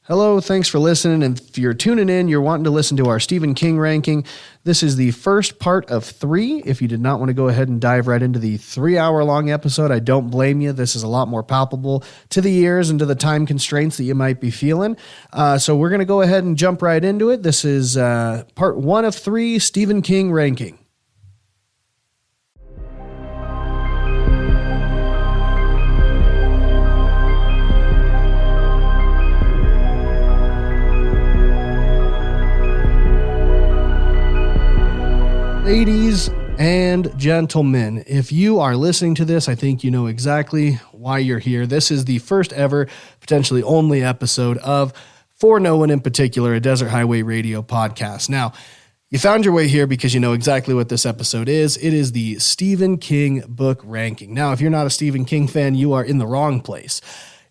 Hello, thanks for listening, and if you're tuning in, you're wanting to listen to our Stephen King ranking. This is the first part of 3. If you did not want to go ahead and dive right into the 3-hour-long episode, I don't blame you. This is a lot more palpable to the ears and to the time constraints that you might be feeling. So we're going to go ahead and jump right into it. This is part 1 of 3, Stephen King ranking. Ladies and gentlemen, if you are listening to this, I think you know exactly why you're here. This is the first ever, potentially only episode of For No One in Particular, a Desert Highway Radio podcast. Now, you found your way here because you know exactly what this episode is. It is the Stephen King book ranking. Now, if you're not a Stephen King fan, you are in the wrong place.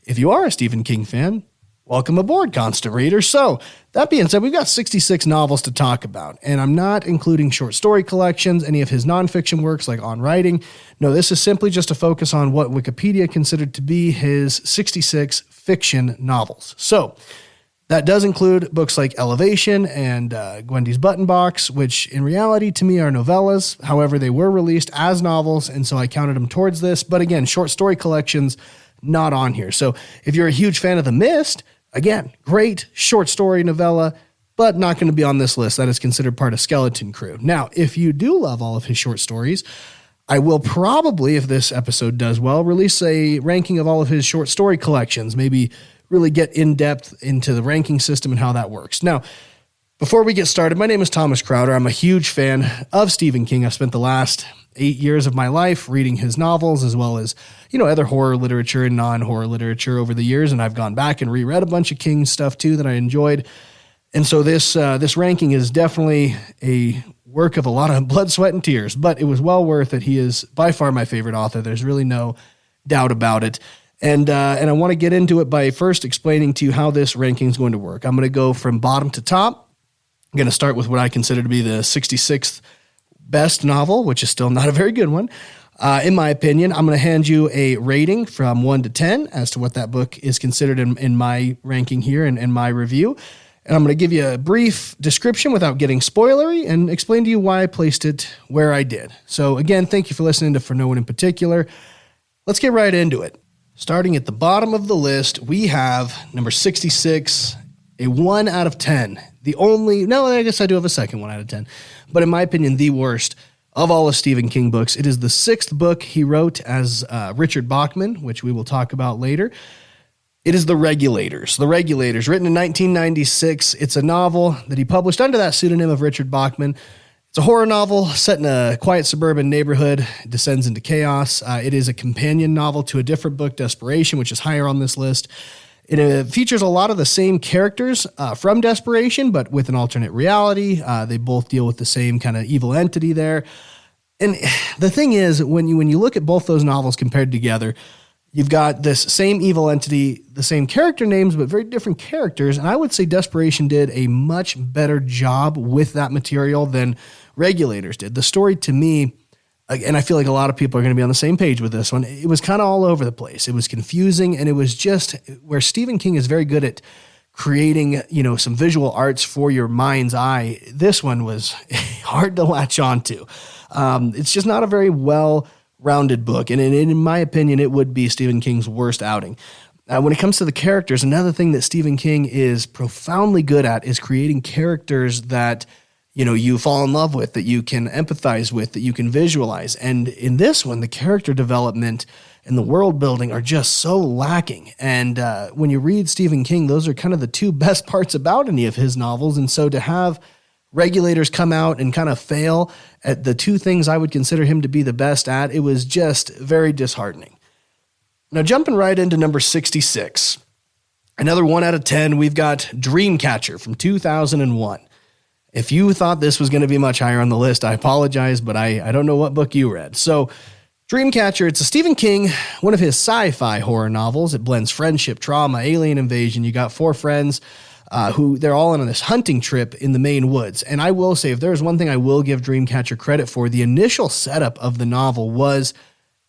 If you are a Stephen King fan, welcome aboard, constant reader. So, that being said, we've got 66 novels to talk about, and I'm not including short story collections, any of his nonfiction works like On Writing. No, this is simply just a focus on what Wikipedia considered to be his 66 fiction novels. So, that does include books like Elevation and Gwendy's Button Box, which in reality to me are novellas. However, they were released as novels, and so I counted them towards this. But again, short story collections, not on here. So if you're a huge fan of The Mist, again, great short story novella, but not going to be on this list. That is considered part of Skeleton Crew. Now, if you do love all of his short stories, I will probably, if this episode does well, release a ranking of all of his short story collections, maybe really get in depth into the ranking system and how that works. Now, before we get started, my name is Thomas Crowder. I'm a huge fan of Stephen King. I've spent the last 8 years of my life reading his novels as well as, other horror literature and non-horror literature over the years. And I've gone back and reread a bunch of King stuff too that I enjoyed. And so this ranking is definitely a work of a lot of blood, sweat, and tears, but it was well worth it. He is by far my favorite author. There's really no doubt about it. And I want to get into it by first explaining to you how this ranking is going to work. I'm going to go from bottom to top. I'm going to start with what I consider to be the 66th best novel, which is still not a very good one. In my opinion, I'm going to hand you a rating from 1 to 10 as to what that book is considered in my ranking here and in my review. And I'm going to give you a brief description without getting spoilery and explain to you why I placed it where I did. So again, thank you for listening to For No One in Particular. Let's get right into it. Starting at the bottom of the list, we have number 66, a 1 out of 10. I guess I do have a second 1 out of 10. But in my opinion, the worst of all of Stephen King books. It is the 6th book he wrote as Richard Bachman, which we will talk about later. It is The Regulators. The Regulators, written in 1996. It's a novel that he published under that pseudonym of Richard Bachman. It's a horror novel set in a quiet suburban neighborhood. It descends into chaos. It is a companion novel to a different book, Desperation, which is higher on this list. It features a lot of the same characters from Desperation, but with an alternate reality. They both deal with the same kind of evil entity there. And the thing is, when you look at both those novels compared together, you've got this same evil entity, the same character names, but very different characters. And I would say Desperation did a much better job with that material than Regulators did. The story to me, and I feel like a lot of people are going to be on the same page with this one, it was kind of all over the place. It was confusing, and it was just where Stephen King is very good at creating, some visual arts for your mind's eye. This one was hard to latch onto. It's just not a very well-rounded book, and in my opinion, it would be Stephen King's worst outing. When it comes to the characters, another thing that Stephen King is profoundly good at is creating characters that you fall in love with, that you can empathize with, that you can visualize. And in this one, the character development and the world building are just so lacking. And when you read Stephen King, those are kind of the two best parts about any of his novels. And so to have Regulators come out and kind of fail at the two things I would consider him to be the best at, it was just very disheartening. Now, jumping right into number 66, another 1 out of 10, we've got Dreamcatcher from 2001. If you thought this was going to be much higher on the list, I apologize, but I don't know what book you read. So Dreamcatcher, it's a Stephen King, one of his sci-fi horror novels. It blends friendship, trauma, alien invasion. You got 4 friends who they're all on this hunting trip in the Maine woods. And I will say, if there's one thing I will give Dreamcatcher credit for, the initial setup of the novel was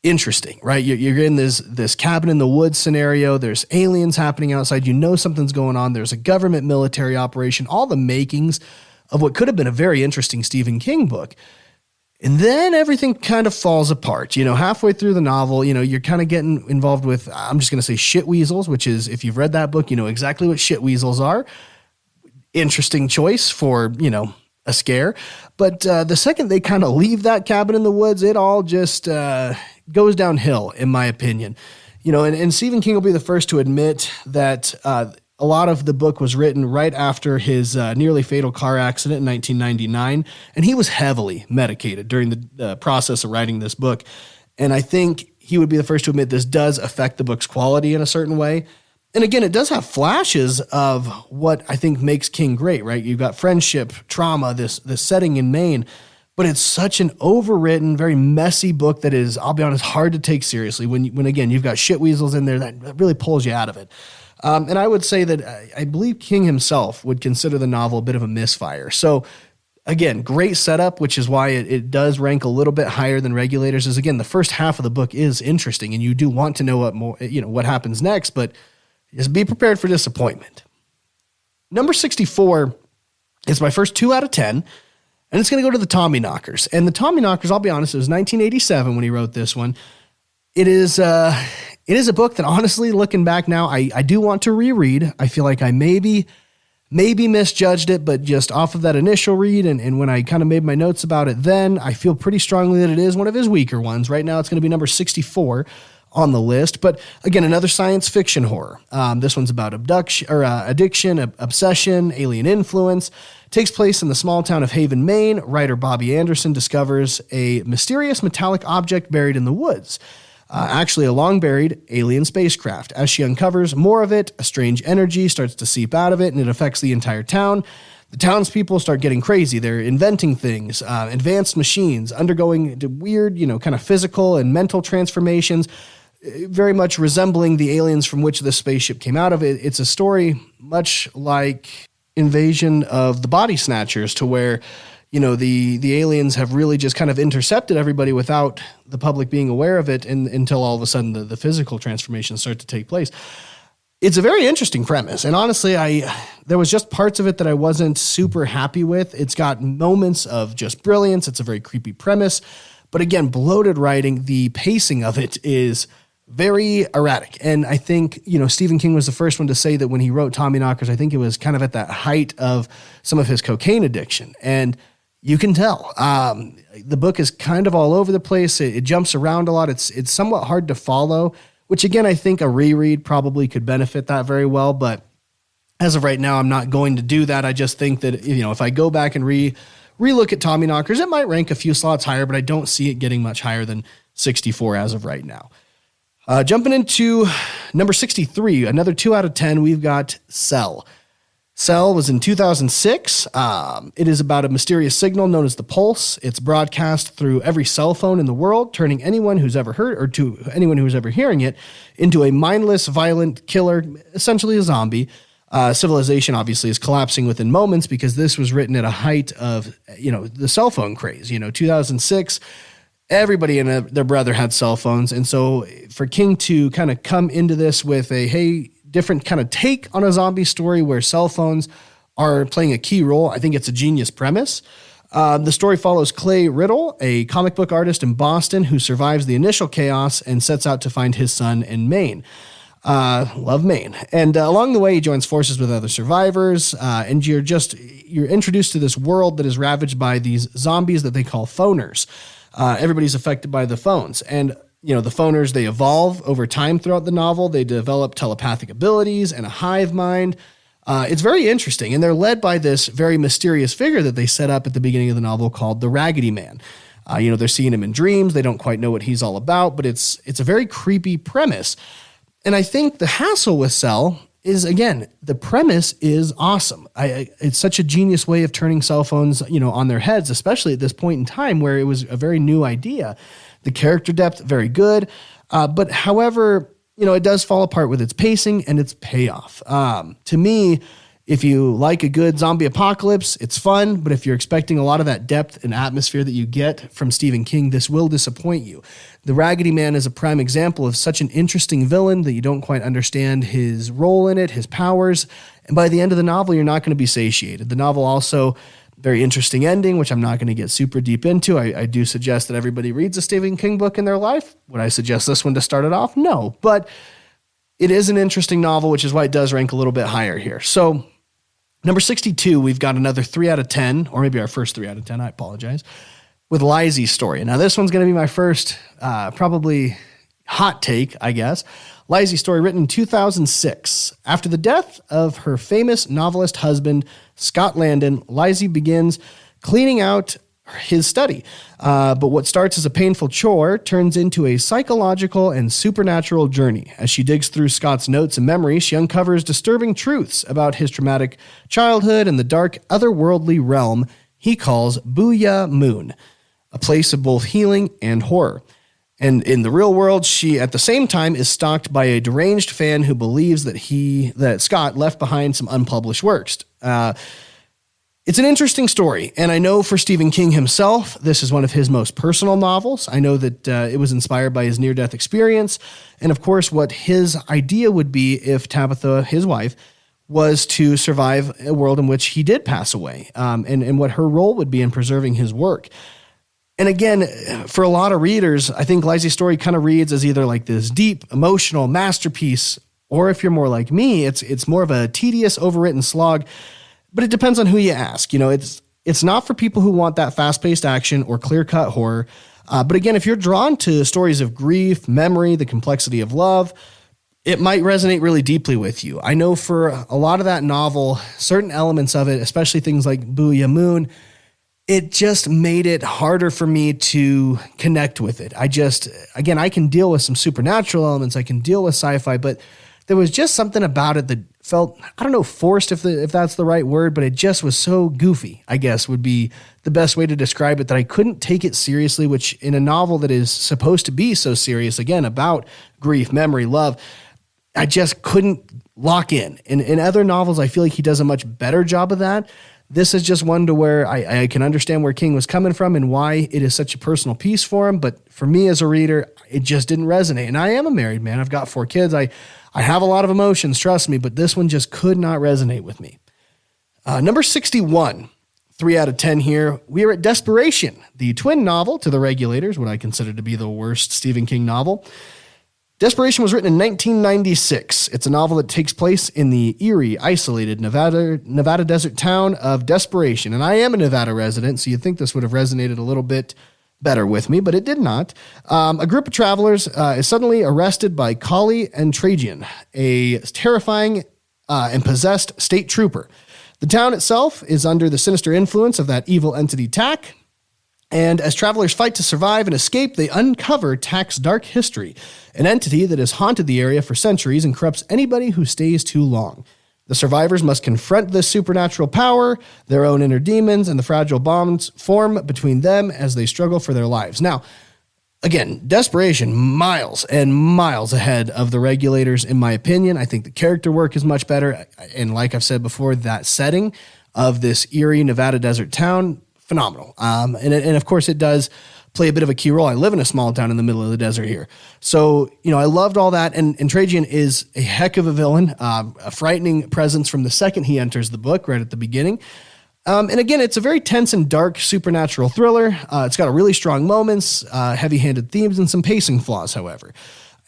interesting, right? You're in this cabin in the woods scenario. There's aliens happening outside. You know something's going on. There's a government military operation, all the makings of what could have been a very interesting Stephen King book. And then everything kind of falls apart. Halfway through the novel, you're kind of getting involved with, I'm just going to say shit weasels, which is, if you've read that book, you know exactly what shit weasels are. Interesting choice for, a scare. But the second they kind of leave that cabin in the woods, it all just goes downhill, in my opinion. And Stephen King will be the first to admit that a lot of the book was written right after his nearly fatal car accident in 1999, and he was heavily medicated during the process of writing this book. And I think he would be the first to admit this does affect the book's quality in a certain way. And again, it does have flashes of what I think makes King great, right? You've got friendship, trauma, this setting in Maine, but it's such an overwritten, very messy book that is, I'll be honest, hard to take seriously when again, you've got shit weasels in there that really pulls you out of it. And I would say that I believe King himself would consider the novel a bit of a misfire. So again, great setup, which is why it does rank a little bit higher than Regulators. Is again, the first half of the book is interesting and you do want to know what happens next, but just be prepared for disappointment. Number 64 is my first 2 out of 10, and it's going to go to the Tommyknockers. And the Tommyknockers, I'll be honest, it was 1987 when he wrote this one. It is a book that, honestly, looking back now, I do want to reread. I feel like I maybe misjudged it, but just off of that initial read and when I kind of made my notes about it then, I feel pretty strongly that it is one of his weaker ones. Right now, it's going to be number 64 on the list. But again, another science fiction horror. This one's about addiction, obsession, alien influence. It takes place in the small town of Haven, Maine. Writer Bobby Anderson discovers a mysterious metallic object buried in the woods. Actually a long-buried alien spacecraft. As she uncovers more of it, a strange energy starts to seep out of it, and it affects the entire town. The townspeople start getting crazy. They're inventing things, advanced machines, undergoing weird, kind of physical and mental transformations, very much resembling the aliens from which this spaceship came out of. It's a story much like Invasion of the Body Snatchers, to where the aliens have really just kind of intercepted everybody without the public being aware of it until all of a sudden the physical transformations start to take place. It's a very interesting premise. And honestly, there was just parts of it that I wasn't super happy with. It's got moments of just brilliance. It's a very creepy premise. But again, bloated writing, the pacing of it is very erratic. And I think, Stephen King was the first one to say that when he wrote Tommyknockers, I think it was kind of at that height of some of his cocaine addiction. And you can tell. The book is kind of all over the place. It jumps around a lot. It's somewhat hard to follow, which again, I think a reread probably could benefit that very well. But as of right now, I'm not going to do that. I just think that, if I go back and relook at Tommyknockers, it might rank a few slots higher, but I don't see it getting much higher than 64 as of right now. Jumping into number 63, another 2 out of 10, we've got Cell. Cell was in 2006. It is about a mysterious signal known as the pulse. It's broadcast through every cell phone in the world, turning anyone who's ever heard, or to anyone who's ever hearing it, into a mindless, violent killer, essentially a zombie. Civilization obviously is collapsing within moments because this was written at a height of, the cell phone craze. 2006, everybody and their brother had cell phones. And so for King to kind of come into this with a, different kind of take on a zombie story where cell phones are playing a key role, I think it's a genius premise. The story follows Clay Riddle, a comic book artist in Boston who survives the initial chaos and sets out to find his son in Maine. Love Maine. And along the way, he joins forces with other survivors, and you're introduced to this world that is ravaged by these zombies that they call phoners. Everybody's affected by the phones. And the phoners, they evolve over time throughout the novel. They develop telepathic abilities and a hive mind. It's very interesting. And they're led by this very mysterious figure that they set up at the beginning of the novel called the Raggedy Man. They're seeing him in dreams. They don't quite know what he's all about, but it's a very creepy premise. And I think the hassle with Cell is, again, the premise is awesome. It's such a genius way of turning cell phones, on their heads, especially at this point in time where it was a very new idea. The character depth, very good. But however, it does fall apart with its pacing and its payoff. To me, If you like a good zombie apocalypse, it's fun, but if you're expecting a lot of that depth and atmosphere that you get from Stephen King, this will disappoint you. The Raggedy Man is a prime example of such an interesting villain that you don't quite understand his role in it, his powers, and by the end of the novel, you're not going to be satiated. The novel also, very interesting ending, which I'm not going to get super deep into. I do suggest that everybody reads a Stephen King book in their life. Would I suggest this one to start it off? No, but it is an interesting novel, which is why it does rank a little bit higher here. So, number 62, we've got another 3 out of 10, or maybe our first 3 out of 10, I apologize, with Lisey's story. Now, this one's going to be my first, probably hot take, I guess. Lisey's story, written in 2006. After the death of her famous novelist husband, Scott Landon, Lisey begins cleaning out his study. But what starts as a painful chore turns into a psychological and supernatural journey. As she digs through Scott's notes and memories, she uncovers disturbing truths about his traumatic childhood and the dark, otherworldly realm he calls Booyah Moon, a place of both healing and horror. And in the real world, she, at the same time, is stalked by a deranged fan who believes that Scott left behind some unpublished works. It's an interesting story, and I know for Stephen King himself, this is one of his most personal novels. I know that it was inspired by his near-death experience, and of course, what his idea would be if Tabitha, his wife, was to survive a world in which he did pass away, and what her role would be in preserving his work. And again, for a lot of readers, I think Lisey's story kind of reads as either like this deep, emotional masterpiece, or if you're more like me, it's more of a tedious, overwritten slog. But it depends on who you ask. You know, it's not for people who want that fast-paced action or clear-cut horror. But again, if you're drawn to stories of grief, memory, the complexity of love, it might resonate really deeply with you. I know for a lot of that novel, certain elements of it, especially things like Booyah Moon, it just made it harder for me to connect with it. I can deal with some supernatural elements, I can deal with sci-fi, but there was just something about it that felt, I don't know, forced if that's the right word, but it just was so goofy, I guess would be the best way to describe it, that I couldn't take it seriously, which in a novel that is supposed to be so serious, again, about grief, memory, love, I just couldn't lock in. In other novels, I feel like he does a much better job of that. This is just one to where I can understand where King was coming from and why it is such a personal piece for him. But for me as a reader, it just didn't resonate. And I am a married man. I've got 4 kids. I have a lot of emotions, trust me, but this one just could not resonate with me. Number 61, 3 out of 10 here. We are at Desperation, the twin novel to The Regulators, what I consider to be the worst Stephen King novel. Desperation was written in 1996. It's a novel that takes place in the eerie, isolated Nevada desert town of Desperation. And I am a Nevada resident, so you'd think this would have resonated a little bit better with me, but it did not. A group of travelers is suddenly arrested by Kali and Trajan, a terrifying and possessed state trooper. The town itself is under the sinister influence of that evil entity Tak. And as travelers fight to survive and escape, they uncover Tak's dark history, an entity that has haunted the area for centuries and corrupts anybody who stays too long. The survivors must confront this supernatural power, their own inner demons, and the fragile bonds form between them as they struggle for their lives. Now, again, Desperation, miles and miles ahead of The Regulators, in my opinion. I think the character work is much better. And like I've said before, that setting of this eerie Nevada desert town, phenomenal. And of course, it does play a bit of a key role. I live in a small town in the middle of the desert here. So, I loved all that. And Trajan is a heck of a villain, a frightening presence from the second he enters the book, right at the beginning. And again, it's a very tense and dark supernatural thriller. It's got a really strong moments, heavy-handed themes, and some pacing flaws, however.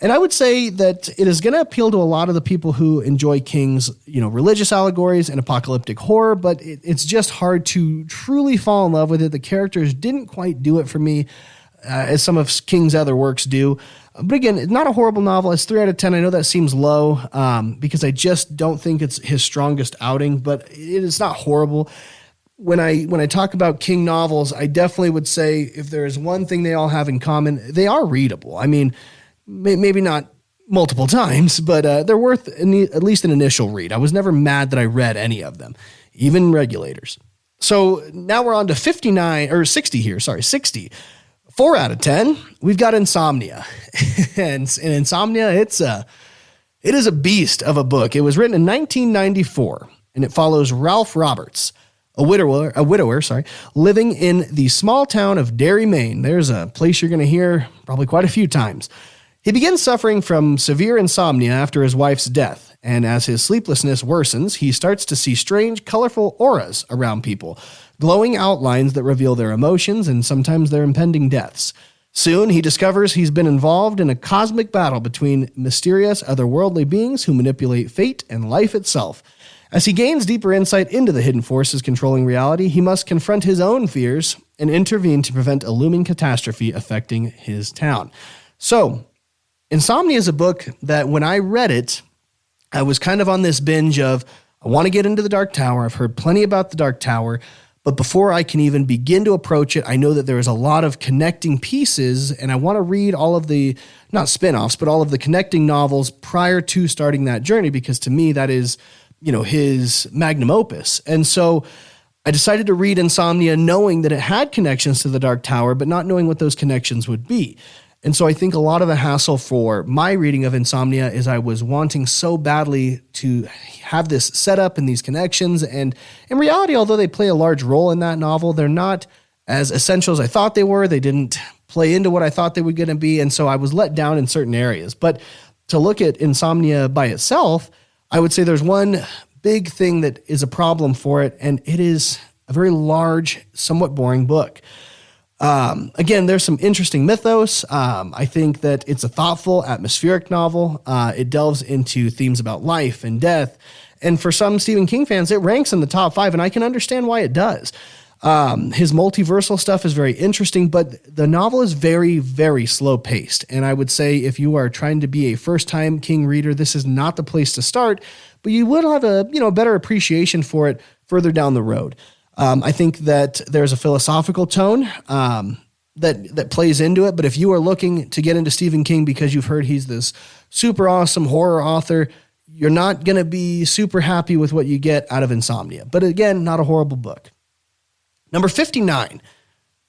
And I would say that it is going to appeal to a lot of the people who enjoy King's, religious allegories and apocalyptic horror, but it's just hard to truly fall in love with it. The characters didn't quite do it for me, as some of King's other works do. But again, it's not a horrible novel. It's 3 out of 10. I know that seems low, because I just don't think it's his strongest outing, but it is not horrible. When I talk about King novels, I definitely would say if there is one thing they all have in common, they are readable. I mean, maybe not multiple times, but they're worth at least an initial read. I was never mad that I read any of them, even Regulators. So now we're on to 60 here. 60. 4 out of 10. We've got Insomnia. and Insomnia, it is a beast of a book. It was written in 1994. and it follows Ralph Roberts, a widower, living in the small town of Derry, Maine. There's a place you're going to hear probably quite a few times. He begins suffering from severe insomnia after his wife's death, and as his sleeplessness worsens, he starts to see strange, colorful auras around people, glowing outlines that reveal their emotions and sometimes their impending deaths. Soon, he discovers he's been involved in a cosmic battle between mysterious, otherworldly beings who manipulate fate and life itself. As he gains deeper insight into the hidden forces controlling reality, he must confront his own fears and intervene to prevent a looming catastrophe affecting his town. So, Insomnia is a book that when I read it, I was kind of on this binge of, I want to get into the Dark Tower. I've heard plenty about the Dark Tower, but before I can even begin to approach it, I know that there is a lot of connecting pieces, and I want to read all of the, not spin-offs, but all of the connecting novels prior to starting that journey, because to me, that is, his magnum opus. And so I decided to read Insomnia knowing that it had connections to the Dark Tower, but not knowing what those connections would be. And so I think a lot of the hassle for my reading of Insomnia is I was wanting so badly to have this set up and these connections. And in reality, although they play a large role in that novel, they're not as essential as I thought they were. They didn't play into what I thought they were going to be. And so I was let down in certain areas. But to look at Insomnia by itself, I would say there's one big thing that is a problem for it, and it is a very large, somewhat boring book. Again, there's some interesting mythos. I think that it's a thoughtful, atmospheric novel. It delves into themes about life and death. And for some Stephen King fans, it ranks in the top 5, and I can understand why it does. His multiversal stuff is very interesting, but the novel is very, very slow paced. And I would say if you are trying to be a first-time King reader, this is not the place to start, but you will have a better appreciation for it further down the road. I think that there's a philosophical tone that plays into it. But if you are looking to get into Stephen King because you've heard he's this super awesome horror author, you're not going to be super happy with what you get out of Insomnia. But again, not a horrible book. Number 59,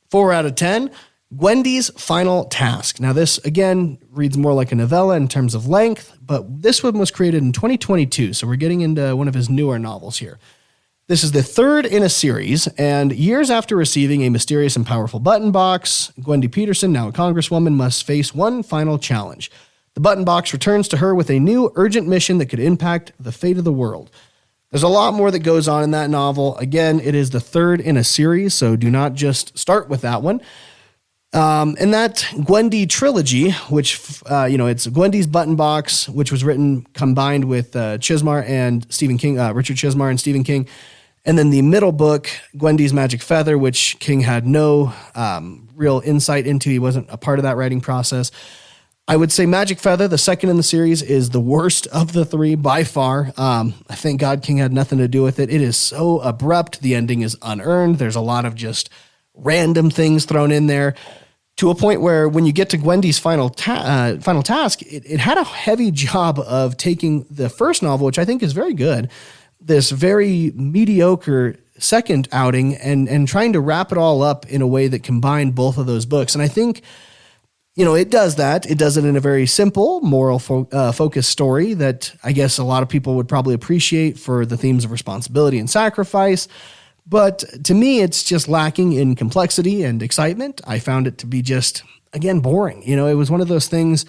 4 out of 10, Gwendy's Final Task. Now this, again, reads more like a novella in terms of length, but this one was created in 2022, so we're getting into one of his newer novels here. This is the third in a series, and years after receiving a mysterious and powerful button box, Gwendy Peterson, now a congresswoman, must face one final challenge. The button box returns to her with a new urgent mission that could impact the fate of the world. There's a lot more that goes on in that novel. Again, it is the third in a series, so do not just start with that one. And that Gwendy trilogy, which, it's Gwendy's Button Box, which was written combined with Chizmar and Stephen King, Richard Chizmar and Stephen King. And then the middle book, Gwendy's Magic Feather, which King had no real insight into. He wasn't a part of that writing process. I would say Magic Feather, the second in the series, is the worst of the three by far. I thank God King had nothing to do with it. It is so abrupt. The ending is unearned. There's a lot of just random things thrown in there to a point where when you get to Gwendy's final task, it had a heavy job of taking the first novel, which I think is very good, this very mediocre second outing and trying to wrap it all up in a way that combined both of those books. And I think, it does that. It does it in a very simple, moral focused story that I guess a lot of people would probably appreciate for the themes of responsibility and sacrifice. But to me, it's just lacking in complexity and excitement. I found it to be just, again, boring. It was one of those things.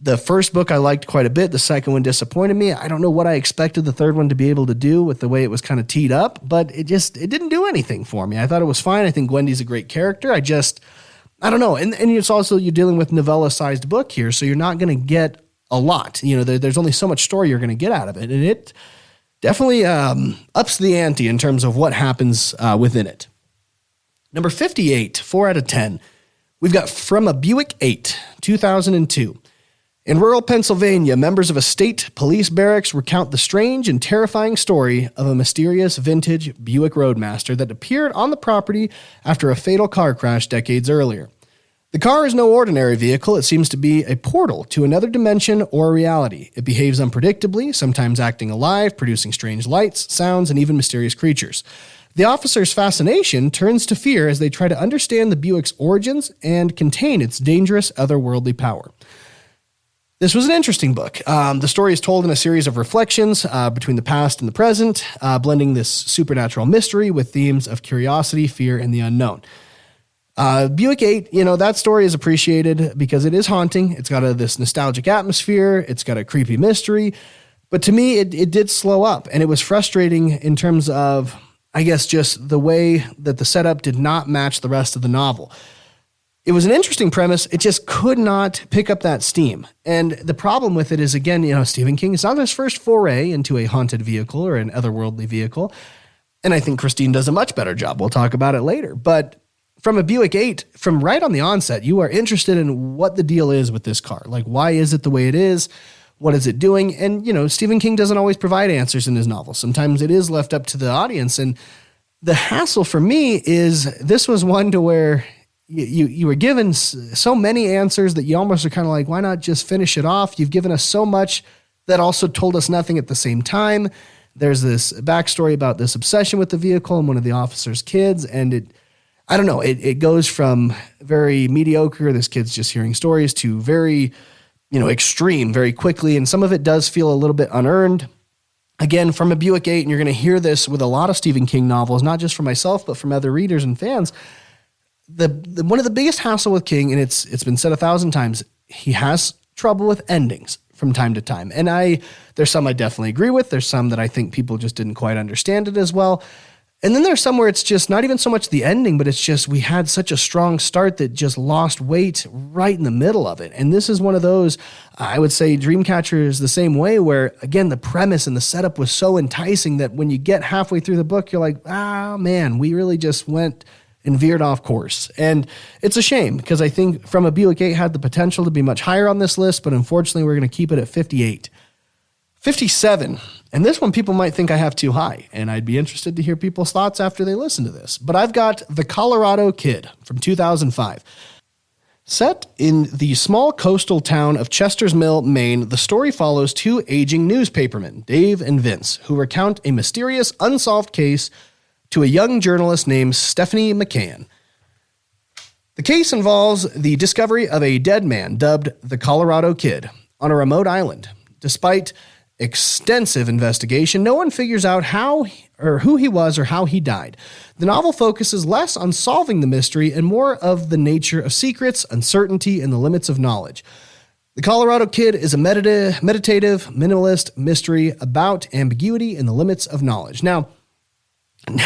The first book I liked quite a bit. The second one disappointed me. I don't know what I expected the third one to be able to do with the way it was kind of teed up, but it didn't do anything for me. I thought it was fine. I think Gwendy's a great character. I don't know. And it's also, you're dealing with novella-sized book here, so you're not going to get a lot. There's only so much story you're going to get out of it. And it definitely ups the ante in terms of what happens within it. Number 58, 4 out of 10. We've got From a Buick 8, 2002. In rural Pennsylvania, members of a state police barracks recount the strange and terrifying story of a mysterious vintage Buick Roadmaster that appeared on the property after a fatal car crash decades earlier. The car is no ordinary vehicle. It seems to be a portal to another dimension or reality. It behaves unpredictably, sometimes acting alive, producing strange lights, sounds, and even mysterious creatures. The officer's fascination turns to fear as they try to understand the Buick's origins and contain its dangerous otherworldly power. This was an interesting book. The story is told in a series of reflections between the past and the present, blending this supernatural mystery with themes of curiosity, fear, and the unknown. Buick 8, that story is appreciated because it is haunting. It's got this nostalgic atmosphere. It's got a creepy mystery. But to me, it did slow up, and it was frustrating in terms of, I guess, just the way that the setup did not match the rest of the novel. It was an interesting premise. It just could not pick up that steam. And the problem with it is, again, Stephen King, it's not his first foray into a haunted vehicle or an otherworldly vehicle. And I think Christine does a much better job. We'll talk about it later. But from a Buick 8, from right on the onset, you are interested in what the deal is with this car. Like, why is it the way it is? What is it doing? And, Stephen King doesn't always provide answers in his novels. Sometimes it is left up to the audience. And the hassle for me is this was one to where you were given so many answers that you almost are kind of like, why not just finish it off? You've given us so much that also told us nothing at the same time. There's this backstory about this obsession with the vehicle and one of the officer's kids. And it goes from very mediocre, this kid's just hearing stories, to very, extreme very quickly. And some of it does feel a little bit unearned. Again, from a Buick 8, and you're going to hear this with a lot of Stephen King novels, not just from myself, but from other readers and fans. One of the biggest hassle with King, and it's been said 1,000 times, he has trouble with endings from time to time. And there's some I definitely agree with. There's some that I think people just didn't quite understand it as well. And then there's some where it's just not even so much the ending, but it's just we had such a strong start that just lost weight right in the middle of it. And this is one of those, I would say Dreamcatcher is the same way, where, again, the premise and the setup was so enticing that when you get halfway through the book, you're like, man, we really just went and veered off course. And it's a shame because I think From a Buick 8 had the potential to be much higher on this list, but unfortunately we're going to keep it at 58. 57, and this one people might think I have too high, and I'd be interested to hear people's thoughts after they listen to this. But I've got The Colorado Kid from 2005. Set in the small coastal town of Chester's Mill, Maine, the story follows two aging newspapermen, Dave and Vince, who recount a mysterious, unsolved case to a young journalist named Stephanie McCann. The case involves the discovery of a dead man dubbed the Colorado Kid on a remote island. Despite extensive investigation, no one figures out how or who he was or how he died. The novel focuses less on solving the mystery and more of the nature of secrets, uncertainty, and the limits of knowledge. The Colorado Kid is a meditative, minimalist mystery about ambiguity and the limits of knowledge. Now,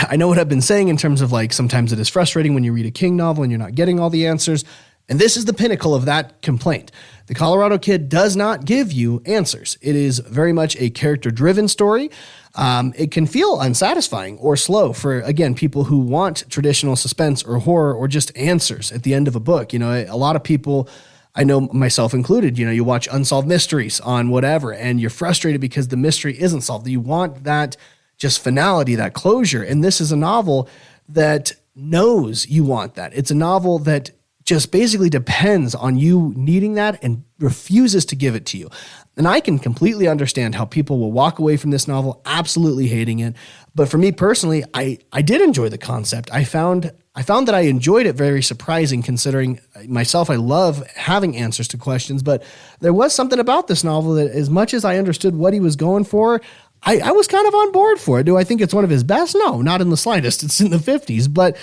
I know what I've been saying in terms of like sometimes it is frustrating when you read a King novel and you're not getting all the answers. And this is the pinnacle of that complaint. The Colorado Kid does not give you answers. It is very much a character-driven story. It can feel unsatisfying or slow for, again, people who want traditional suspense or horror or just answers at the end of a book. A lot of people, I know myself included, you watch unsolved mysteries on whatever, and you're frustrated because the mystery isn't solved. You want that just finality, that closure. And this is a novel that knows you want that. It's a novel that just basically depends on you needing that and refuses to give it to you. And I can completely understand how people will walk away from this novel absolutely hating it. But for me personally, I did enjoy the concept. I found that I enjoyed it very surprising considering myself. I love having answers to questions, but there was something about this novel that as much as I understood what he was going for, I was kind of on board for it. Do I think it's one of his best? No, not in the slightest. It's in the 50s, but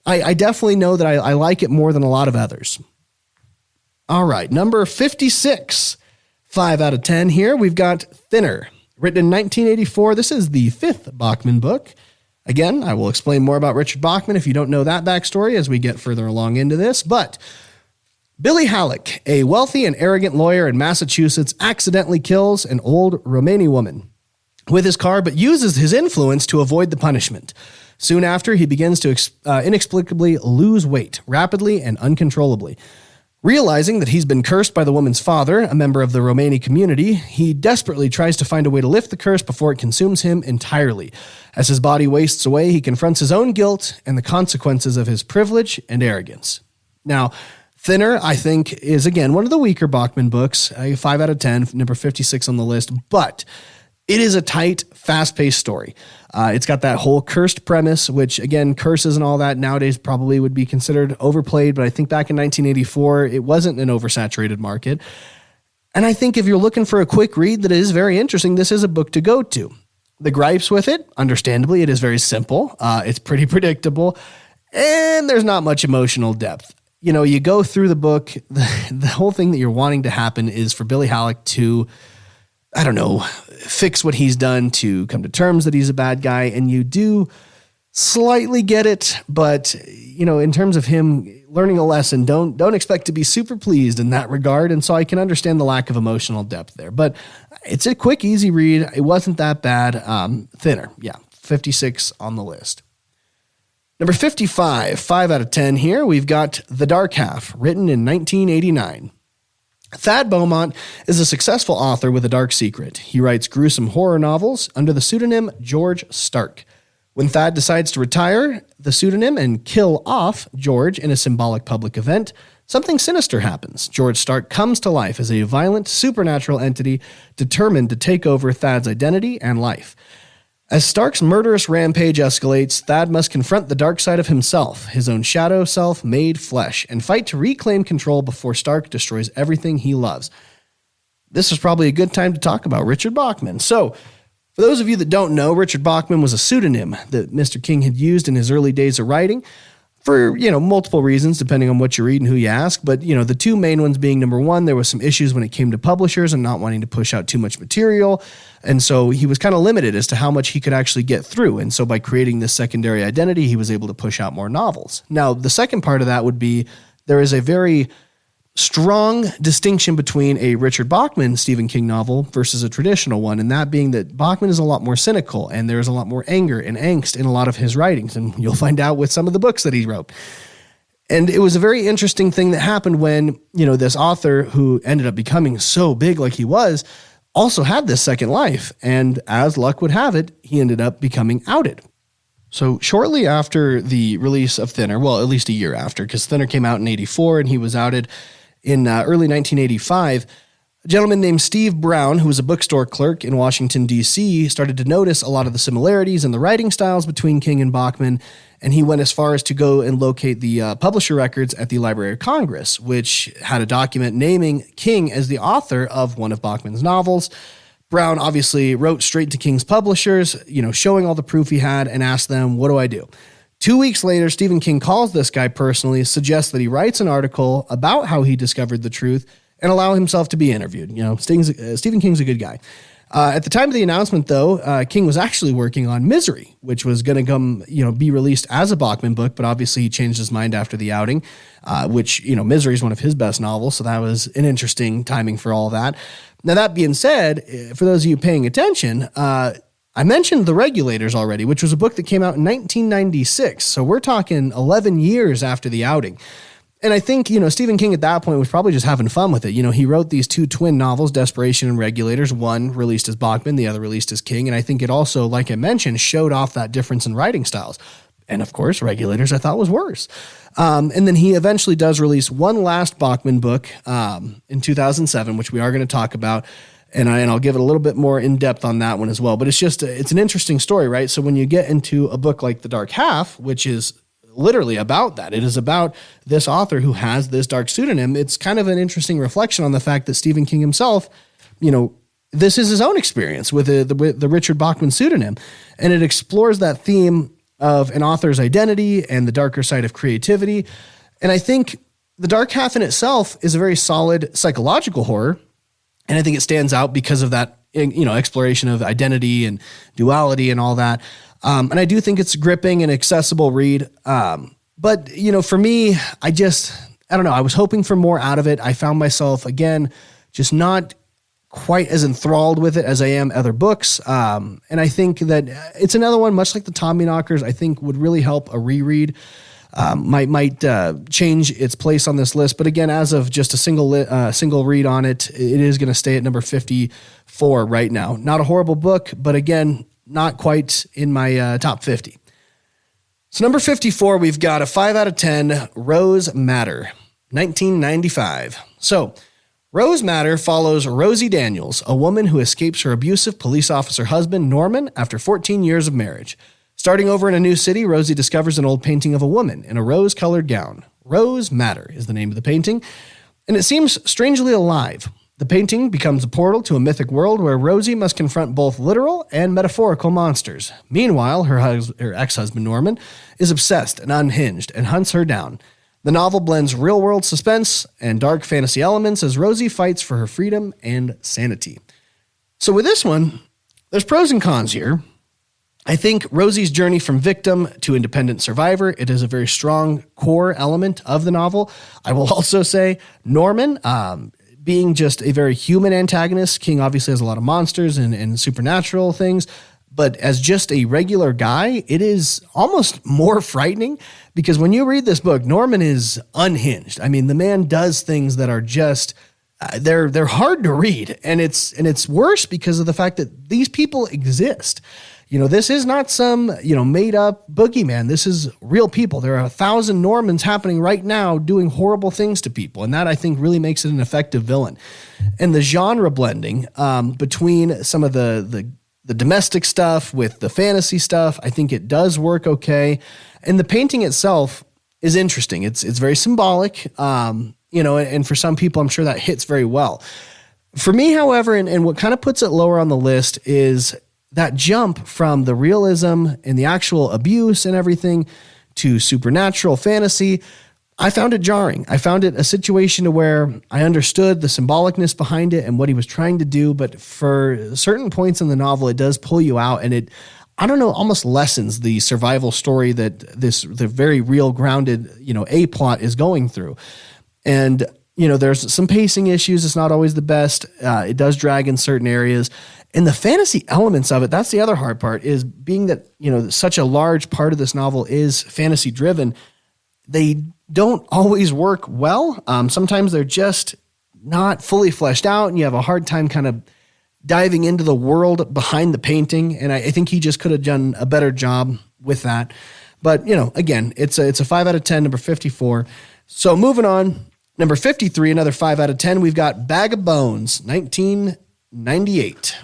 I definitely know that I like it more than a lot of others. All right, number 56, 5 out of 10 here. We've got Thinner, written in 1984. This is the 5th Bachman book. Again, I will explain more about Richard Bachman if you don't know that backstory as we get further along into this, but Billy Halleck, a wealthy and arrogant lawyer in Massachusetts, accidentally kills an old Romani woman with his car, but uses his influence to avoid the punishment. Soon after, he begins to inexplicably lose weight, rapidly and uncontrollably. Realizing that he's been cursed by the woman's father, a member of the Romani community, he desperately tries to find a way to lift the curse before it consumes him entirely. As his body wastes away, he confronts his own guilt and the consequences of his privilege and arrogance. Now, Thinner, I think, is, again, one of the weaker Bachman books, 5 out of 10, number 56 on the list, but it is a tight, fast-paced story. It's got that whole cursed premise, which, again, curses and all that nowadays probably would be considered overplayed, but I think back in 1984, it wasn't an oversaturated market. And I think if you're looking for a quick read that is very interesting, this is a book to go to. The gripes with it, understandably, it is very simple. It's pretty predictable, and there's not much emotional depth. You know, you go through the book, the whole thing that you're wanting to happen is for Billy Halleck to, I don't know, fix what he's done, to come to terms that he's a bad guy, and you do slightly get it, but, you know, in terms of him learning a lesson, don't expect to be super pleased in that regard, and so I can understand the lack of emotional depth there. But it's a quick, easy read. It wasn't that bad. Thinner, 56 on the list. Number 55, 5 out of 10 here, we've got The Dark Half, written in 1989. Thad Beaumont is a successful author with a dark secret. He writes gruesome horror novels under the pseudonym George Stark. When Thad decides to retire the pseudonym and kill off George in a symbolic public event, something sinister happens. George Stark comes to life as a violent, supernatural entity determined to take over Thad's identity and life. As Stark's murderous rampage escalates, Thad must confront the dark side of himself, his own shadow self made flesh, and fight to reclaim control before Stark destroys everything he loves. This is probably a good time to talk about Richard Bachman. So, for those of you that don't know, Richard Bachman was a pseudonym that Mr. King had used in his early days of writing for, multiple reasons, depending on what you read and who you ask. But, the two main ones being, number one, there was some issues when it came to publishers and not wanting to push out too much material. And so he was kind of limited as to how much he could actually get through. And so by creating this secondary identity, he was able to push out more novels. Now, the second part of that would be there is a very strong distinction between a Richard Bachman Stephen King novel versus a traditional one, and that being that Bachman is a lot more cynical, and there's a lot more anger and angst in a lot of his writings, and you'll find out with some of the books that he wrote. And it was a very interesting thing that happened when, this author who ended up becoming so big like he was, also had this second life, and as luck would have it, he ended up becoming outed. So shortly after the release of Thinner, well, at least a year after, because Thinner came out in 84 and he was outed in early 1985, a gentleman named Steve Brown, who was a bookstore clerk in Washington, D.C., started to notice a lot of the similarities in the writing styles between King and Bachman, and he went as far as to go and locate the publisher records at the Library of Congress, which had a document naming King as the author of one of Bachman's novels. Brown obviously wrote straight to King's publishers, showing all the proof he had, and asked them, what do I do? 2 weeks later, Stephen King calls this guy personally, suggests that he writes an article about how he discovered the truth, and allow himself to be interviewed. Stephen King's a good guy. At the time of the announcement, though, King was actually working on Misery, which was going to be released as a Bachman book, but obviously he changed his mind after the outing, which, Misery is one of his best novels, so that was an interesting timing for all that. Now, that being said, for those of you paying attention, I mentioned The Regulators already, which was a book that came out in 1996. So we're talking 11 years after the outing. And I think, Stephen King at that point was probably just having fun with it. He wrote these two twin novels, Desperation and Regulators, one released as Bachman, the other released as King. And I think it also, like I mentioned, showed off that difference in writing styles. And of course, Regulators I thought was worse. And then he eventually does release one last Bachman book in 2007, which we are going to talk about. And I'll give it a little bit more in depth on that one as well. But it's an interesting story, right? So when you get into a book like The Dark Half, which is literally about that, it is about this author who has this dark pseudonym. It's kind of an interesting reflection on the fact that Stephen King himself, this is his own experience with the Richard Bachman pseudonym. And it explores that theme of an author's identity and the darker side of creativity. And I think The Dark Half in itself is a very solid psychological horror. And I think it stands out because of that, exploration of identity and duality and all that. And I do think it's a gripping and accessible read. But, for me, I don't know. I was hoping for more out of it. I found myself, again, just not quite as enthralled with it as I am other books. And I think that it's another one, much like the Tommyknockers, I think would really help a reread. Might change its place on this list, but again, as of just a single read on it, it is going to stay at number 54 right now. Not a horrible book, but again, not quite in my top 50. So number 54, we've got a 5 out of 10, Rose Matter, 1995. So Rose Matter follows Rosie Daniels, a woman who escapes her abusive police officer husband, Norman, after 14 years of marriage. Starting over in a new city, Rosie discovers an old painting of a woman in a rose-colored gown. Rose Matter is the name of the painting, and it seems strangely alive. The painting becomes a portal to a mythic world where Rosie must confront both literal and metaphorical monsters. Meanwhile, her ex-husband Norman is obsessed and unhinged and hunts her down. The novel blends real-world suspense and dark fantasy elements as Rosie fights for her freedom and sanity. So with this one, there's pros and cons here. I think Rosie's journey from victim to independent survivor, it is a very strong core element of the novel. I will also say Norman, being just a very human antagonist. King obviously has a lot of monsters and supernatural things, but as just a regular guy, it is almost more frightening because when you read this book, Norman is unhinged. I mean, the man does things that are just they're hard to read, and it's worse because of the fact that these people exist. This is not some, made up boogeyman. This is real people. There are 1,000 Normans happening right now doing horrible things to people. And that, I think, really makes it an effective villain. And the genre blending between some of the domestic stuff with the fantasy stuff, I think it does work okay. And the painting itself is interesting. It's very symbolic, and for some people, I'm sure that hits very well. For me, however, and what kind of puts it lower on the list is that jump from the realism and the actual abuse and everything to supernatural fantasy. I found it jarring. I found it a situation to where I understood the symbolicness behind it and what he was trying to do, but for certain points in the novel, it does pull you out and it, almost lessens the survival story that the very real grounded, A plot is going through. And, there's some pacing issues. It's not always the best. It does drag in certain areas. And the fantasy elements of it, that's the other hard part, is being that, such a large part of this novel is fantasy driven. They don't always work well. Sometimes they're just not fully fleshed out and you have a hard time kind of diving into the world behind the painting. And I think he just could have done a better job with that. But, again, it's a 5 out of 10, number 54. So moving on, number 53, another 5 out of 10. We've got Bag of Bones, 1998.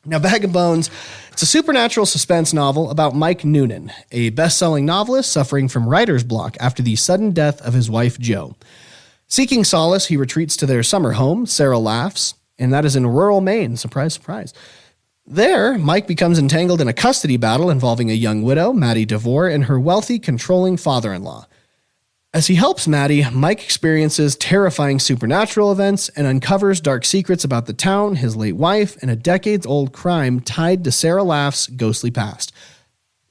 Now, Bag of Bones, it's a supernatural suspense novel about Mike Noonan, a best-selling novelist suffering from writer's block after the sudden death of his wife, Jo. Seeking solace, he retreats to their summer home, Sarah Laughs, and that is in rural Maine. Surprise, surprise. There, Mike becomes entangled in a custody battle involving a young widow, Maddie DeVore, and her wealthy, controlling father-in-law. As he helps Maddie, Mike experiences terrifying supernatural events and uncovers dark secrets about the town, his late wife, and a decades-old crime tied to Sarah Laugh's ghostly past.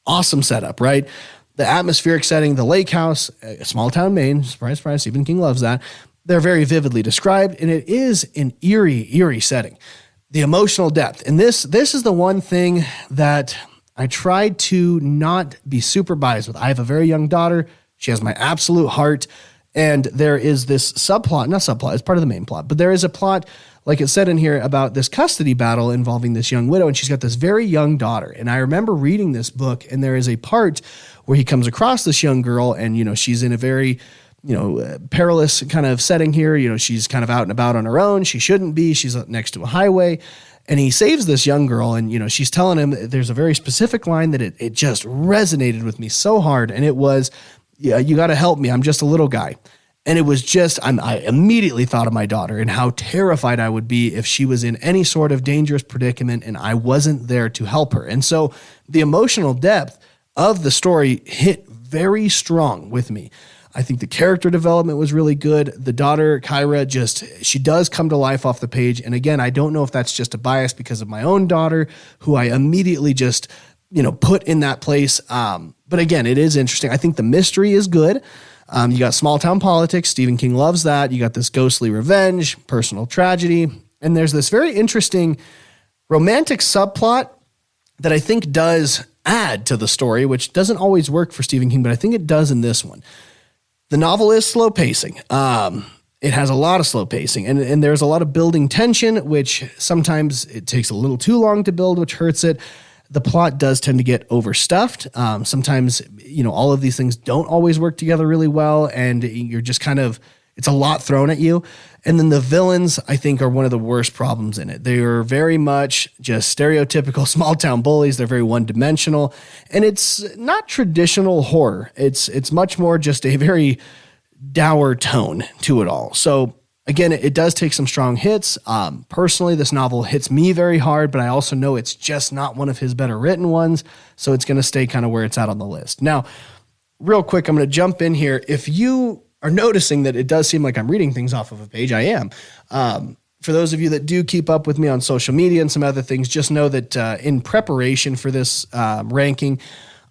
Awesome setup, right? The atmospheric setting, the lake house, small town Maine, surprise, surprise, Stephen King loves that. They're very vividly described, and it is an eerie setting. The emotional depth. And this is the one thing that I tried to not be super biased with. I have a very young daughter. She has my absolute heart, and there is this subplot, it's part of the main plot, but there is a plot, like it said in here, about this custody battle involving this young widow, and she's got this very young daughter. And I remember reading this book, and there is a part where he comes across this young girl, and, she's in a very, perilous kind of setting here. She's kind of out and about on her own. She shouldn't be. She's next to a highway. And he saves this young girl, and, she's telling him there's a very specific line that it just resonated with me so hard, and it was, "Yeah, you got to help me. I'm just a little guy." And it was just, I immediately thought of my daughter and how terrified I would be if she was in any sort of dangerous predicament and I wasn't there to help her. And so the emotional depth of the story hit very strong with me. I think the character development was really good. The daughter, Kyra, she does come to life off the page. And again, I don't know if that's just a bias because of my own daughter, who I immediately just, put in that place. But again, it is interesting. I think the mystery is good. You got small town politics. Stephen King loves that. You got this ghostly revenge, personal tragedy. And there's this very interesting romantic subplot that I think does add to the story, which doesn't always work for Stephen King, but I think it does in this one. The novel is slow pacing. It has a lot of slow pacing, and there's a lot of building tension, which sometimes it takes a little too long to build, which hurts it. The plot does tend to get overstuffed. Sometimes, all of these things don't always work together really well, and you're just it's a lot thrown at you. And then the villains, I think, are one of the worst problems in it. They are very much just stereotypical small town bullies. They're very one-dimensional, and it's not traditional horror. It's much more just a very dour tone to it all. So Again, it does take some strong hits. Personally, this novel hits me very hard, but I also know it's just not one of his better written ones, so it's going to stay kind of where it's at on the list. Now, real quick, I'm going to jump in here. If you are noticing that it does seem like I'm reading things off of a page, I am. For those of you that do keep up with me on social media and some other things, just know that in preparation for this ranking,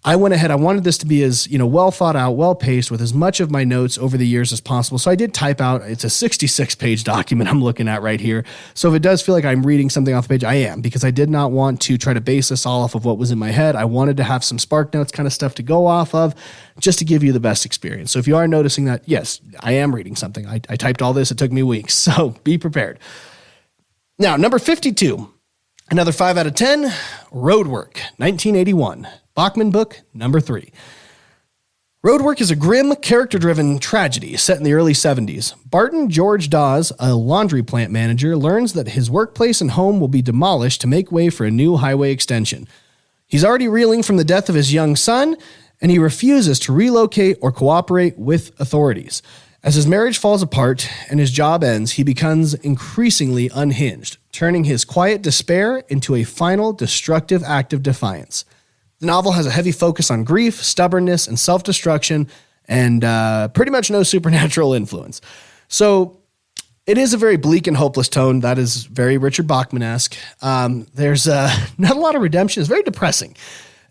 I went ahead. I wanted this to be as, well thought out, well paced, with as much of my notes over the years as possible. So I did type out, it's a 66-page document I'm looking at right here. So if it does feel like I'm reading something off the page, I am, because I did not want to try to base this all off of what was in my head. I wanted to have some Spark Notes kind of stuff to go off of, just to give you the best experience. So if you are noticing that, yes, I am reading something. I typed all this. It took me weeks. So be prepared. Now, number 52, another 5 out of 10, Roadwork, 1981. Bachman book number 3. Roadwork is a grim, character-driven tragedy set in the early 70s. Barton George Dawes, a laundry plant manager, learns that his workplace and home will be demolished to make way for a new highway extension. He's already reeling from the death of his young son, and he refuses to relocate or cooperate with authorities. As his marriage falls apart and his job ends, he becomes increasingly unhinged, turning his quiet despair into a final destructive act of defiance. The novel has a heavy focus on grief, stubbornness, and self-destruction, and pretty much no supernatural influence. So it is a very bleak and hopeless tone. That is very Richard Bachman-esque. There's not a lot of redemption. It's very depressing.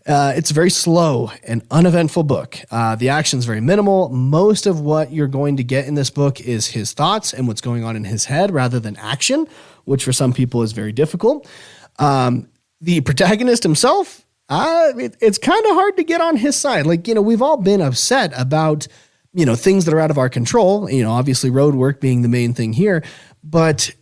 It's a very slow and uneventful book. The action is very minimal. Most of what you're going to get in this book is his thoughts and what's going on in his head rather than action, which for some people is very difficult. The protagonist himself, it's kind of hard to get on his side. Like, we've all been upset about, things that are out of our control, obviously road work being the main thing here. But,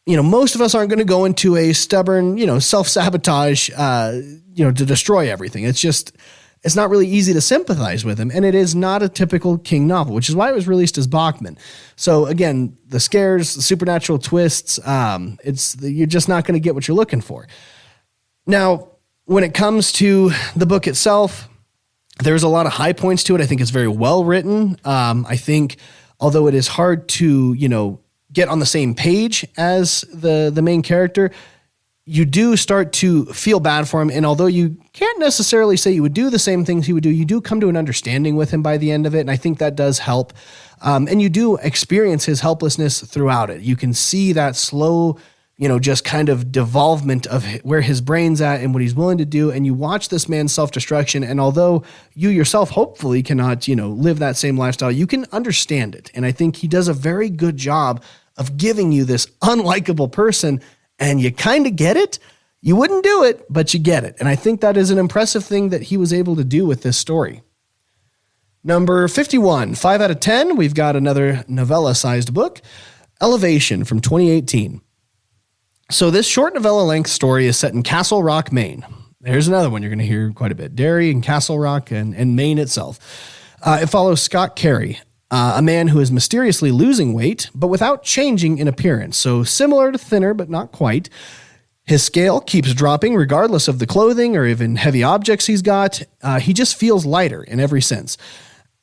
most of us aren't going to go into a stubborn, self-sabotage, to destroy everything. It's not really easy to sympathize with him. And it is not a typical King novel, which is why it was released as Bachman. So again, the scares, the supernatural twists, you're just not going to get what you're looking for. Now, when it comes to the book itself, there's a lot of high points to it. I think it's very well written. I think, although it is hard to, get on the same page as the main character, you do start to feel bad for him. And although you can't necessarily say you would do the same things he would do, you do come to an understanding with him by the end of it. And I think that does help. And you do experience his helplessness throughout it. You can see that slow, just kind of devolvement of where his brain's at and what he's willing to do. And you watch this man's self-destruction. And although you yourself hopefully cannot, live that same lifestyle, you can understand it. And I think he does a very good job of giving you this unlikable person, and you kind of get it. You wouldn't do it, but you get it. And I think that is an impressive thing that he was able to do with this story. Number 51, 5 out of 10. We've got another novella-sized book, Elevation from 2018. So this short novella-length story is set in Castle Rock, Maine. There's another one you're going to hear quite a bit. Derry and Castle Rock and Maine itself. It follows Scott Carey, a man who is mysteriously losing weight, but without changing in appearance. So similar to Thinner, but not quite. His scale keeps dropping regardless of the clothing or even heavy objects he's got. He just feels lighter in every sense.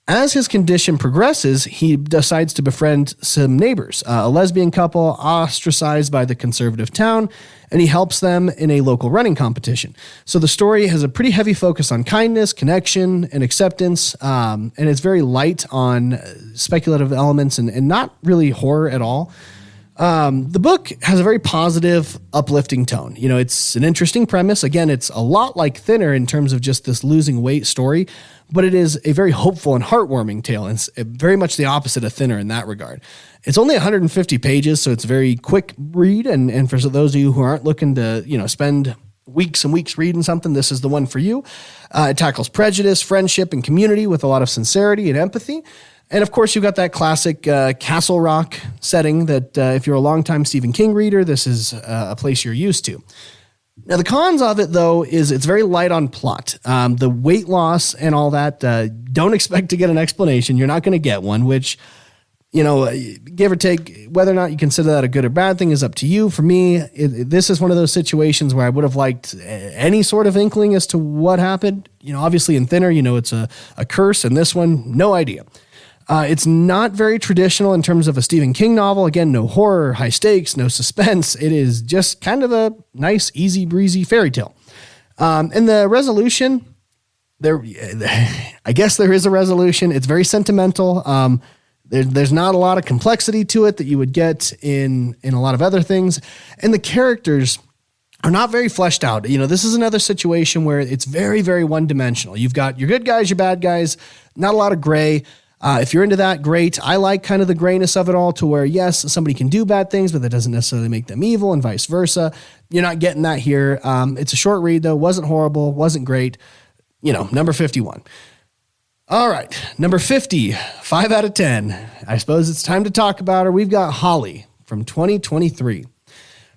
As his condition progresses, he decides to befriend some neighbors, a lesbian couple ostracized by the conservative town, and he helps them in a local running competition. So the story has a pretty heavy focus on kindness, connection, and acceptance, and it's very light on speculative elements and not really horror at all. The book has a very positive, uplifting tone. It's an interesting premise. Again, it's a lot like Thinner in terms of just this losing weight story, but it is a very hopeful and heartwarming tale. And it's very much the opposite of Thinner in that regard. It's only 150 pages, so it's a very quick read. And for those of you who aren't looking to, spend weeks and weeks reading something, this is the one for you. It tackles prejudice, friendship, and community with a lot of sincerity and empathy. And of course, you've got that classic Castle Rock setting that if you're a longtime Stephen King reader, this is a place you're used to. Now, the cons of it, though, is it's very light on plot. The weight loss and all that, don't expect to get an explanation. You're not going to get one, which, give or take, whether or not you consider that a good or bad thing is up to you. For me, this is one of those situations where I would have liked any sort of inkling as to what happened. Obviously in Thinner, it's a curse, and this one, no idea. It's not very traditional in terms of a Stephen King novel. Again, no horror, high stakes, no suspense. It is just kind of a nice, easy breezy fairy tale. And the resolution, I guess there is a resolution. It's very sentimental. There's not a lot of complexity to it that you would get in a lot of other things. And the characters are not very fleshed out. This is another situation where it's very, very one-dimensional. You've got your good guys, your bad guys, not a lot of gray. If you're into that, great. I like kind of the grayness of it all to where, yes, somebody can do bad things, but that doesn't necessarily make them evil and vice versa. You're not getting that here. It's a short read, though. Wasn't horrible. Wasn't great. Number 51. All right. Number 50, 5 out of 10. I suppose it's time to talk about her. We've got Holly from 2023.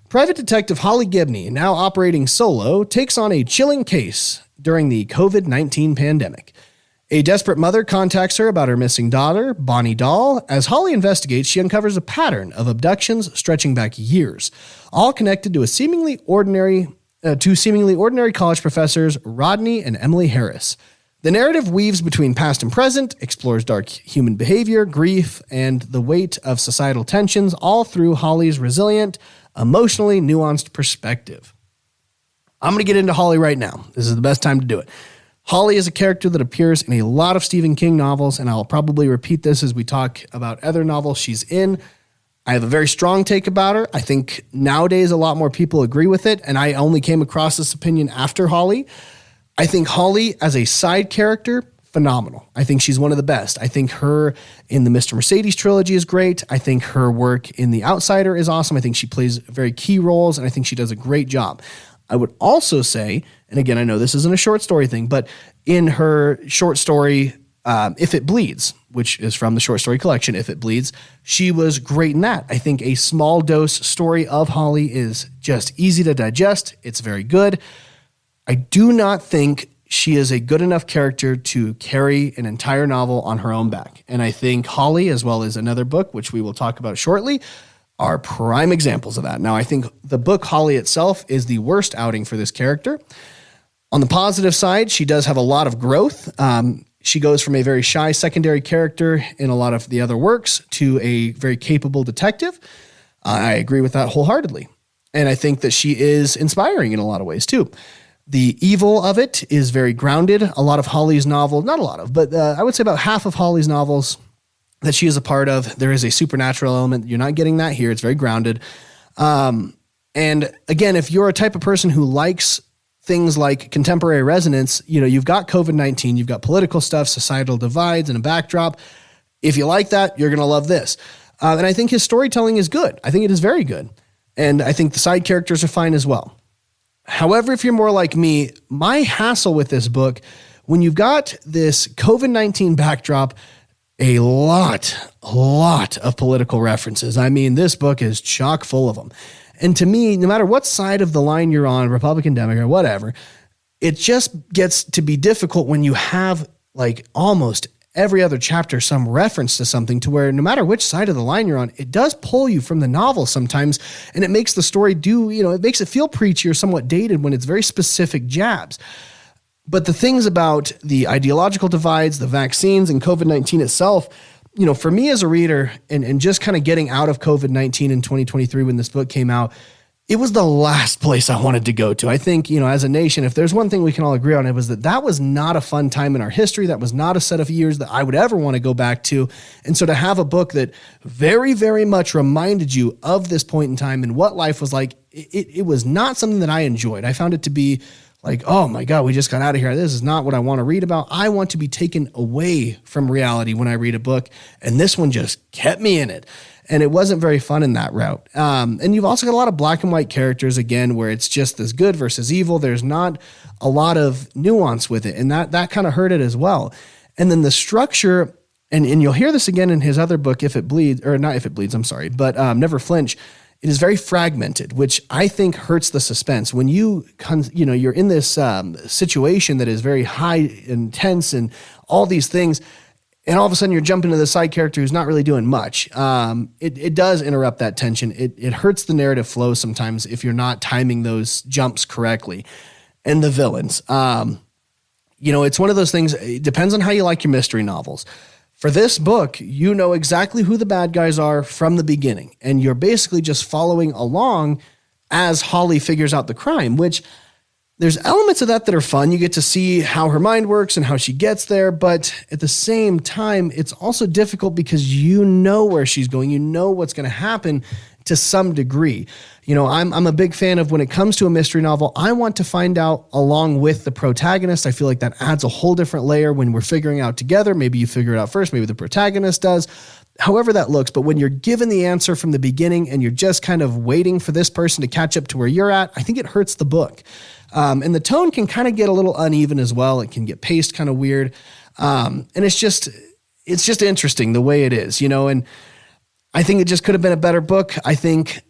Private Detective Holly Gibney, now operating solo, takes on a chilling case during the COVID-19 pandemic. A desperate mother contacts her about her missing daughter, Bonnie Dahl. As Holly investigates, she uncovers a pattern of abductions stretching back years, all connected to seemingly ordinary college professors Rodney and Emily Harris. The narrative weaves between past and present, explores dark human behavior, grief, and the weight of societal tensions, all through Holly's resilient, emotionally nuanced perspective. I'm going to get into Holly right now. This is the best time to do it. Holly is a character that appears in a lot of Stephen King novels, and I'll probably repeat this as we talk about other novels she's in. I have a very strong take about her. I think nowadays a lot more people agree with it, and I only came across this opinion after Holly. I think Holly as a side character, phenomenal. I think she's one of the best. I think her in the Mr. Mercedes trilogy is great. I think her work in The Outsider is awesome. I think she plays very key roles, and I think she does a great job. I would also say, and again, I know this isn't a short story thing, but in her short story, If It Bleeds, which is from the short story collection, If It Bleeds, she was great in that. I think a small dose story of Holly is just easy to digest. It's very good. I do not think she is a good enough character to carry an entire novel on her own back. And I think Holly, as well as another book, which we will talk about shortly, are prime examples of that. Now, I think the book Holly itself is the worst outing for this character. On the positive side, she does have a lot of growth. She goes from a very shy secondary character in a lot of the other works to a very capable detective. I agree with that wholeheartedly. And I think that she is inspiring in a lot of ways too. The evil of it is very grounded. A lot of Holly's novels, not a lot of, but I would say about half of Holly's novels that she is a part of, there is a supernatural element. You're not getting that here. It's very grounded. And again, if you're a type of person who likes things like contemporary resonance, you've got COVID-19, you've got political stuff, societal divides, and a backdrop. If you like that, you're going to love this. And I think his storytelling is good. I think it is very good. And I think the side characters are fine as well. However, if you're more like me, my hassle with this book, when you've got this COVID-19 backdrop, a lot of political references. I mean, this book is chock full of them. And to me, no matter what side of the line you're on, Republican, Democrat, whatever, it just gets to be difficult when you have like almost every other chapter some reference to something to where no matter which side of the line you're on, it does pull you from the novel sometimes, and it makes the story it makes it feel preachy or somewhat dated when it's very specific jabs. But the things about the ideological divides, the vaccines, and COVID-19 itself, for me as a reader and just kind of getting out of COVID-19 in 2023 when this book came out, it was the last place I wanted to go to. I think, as a nation, if there's one thing we can all agree on, it was that was not a fun time in our history. That was not a set of years that I would ever want to go back to. And so to have a book that very, very much reminded you of this point in time and what life was like, it was not something that I enjoyed. I found it to be like, oh my God, we just got out of here. This is not what I want to read about. I want to be taken away from reality when I read a book. And this one just kept me in it. And it wasn't very fun in that route. And you've also got a lot of black and white characters, again, where it's just this good versus evil. There's not a lot of nuance with it. And that kind of hurt it as well. And then the structure, and you'll hear this again in his other book, If It Bleeds, or not If It Bleeds, I'm sorry, but Never Flinch. It is very fragmented, which I think hurts the suspense. When you're in this situation that is very high, intense, and all these things, and all of a sudden you're jumping to the side character who's not really doing much. It does interrupt that tension. It hurts the narrative flow sometimes if you're not timing those jumps correctly. And the villains, it's one of those things. It depends on how you like your mystery novels. For this book, you know exactly who the bad guys are from the beginning, and you're basically just following along as Holly figures out the crime, which there's elements of that are fun. You get to see how her mind works and how she gets there, but at the same time, it's also difficult because you know where she's going. You know what's going to happen to some degree. You know, I'm a big fan of when it comes to a mystery novel, I want to find out along with the protagonist. I feel like that adds a whole different layer when we're figuring out together. Maybe you figure it out first, maybe the protagonist does. However that looks, but when you're given the answer from the beginning and you're just kind of waiting for this person to catch up to where you're at, I think it hurts the book. And the tone can kind of get a little uneven as well. It can get paced kind of weird. And it's just interesting the way it is, you know, and I think it just could have been a better book. I think,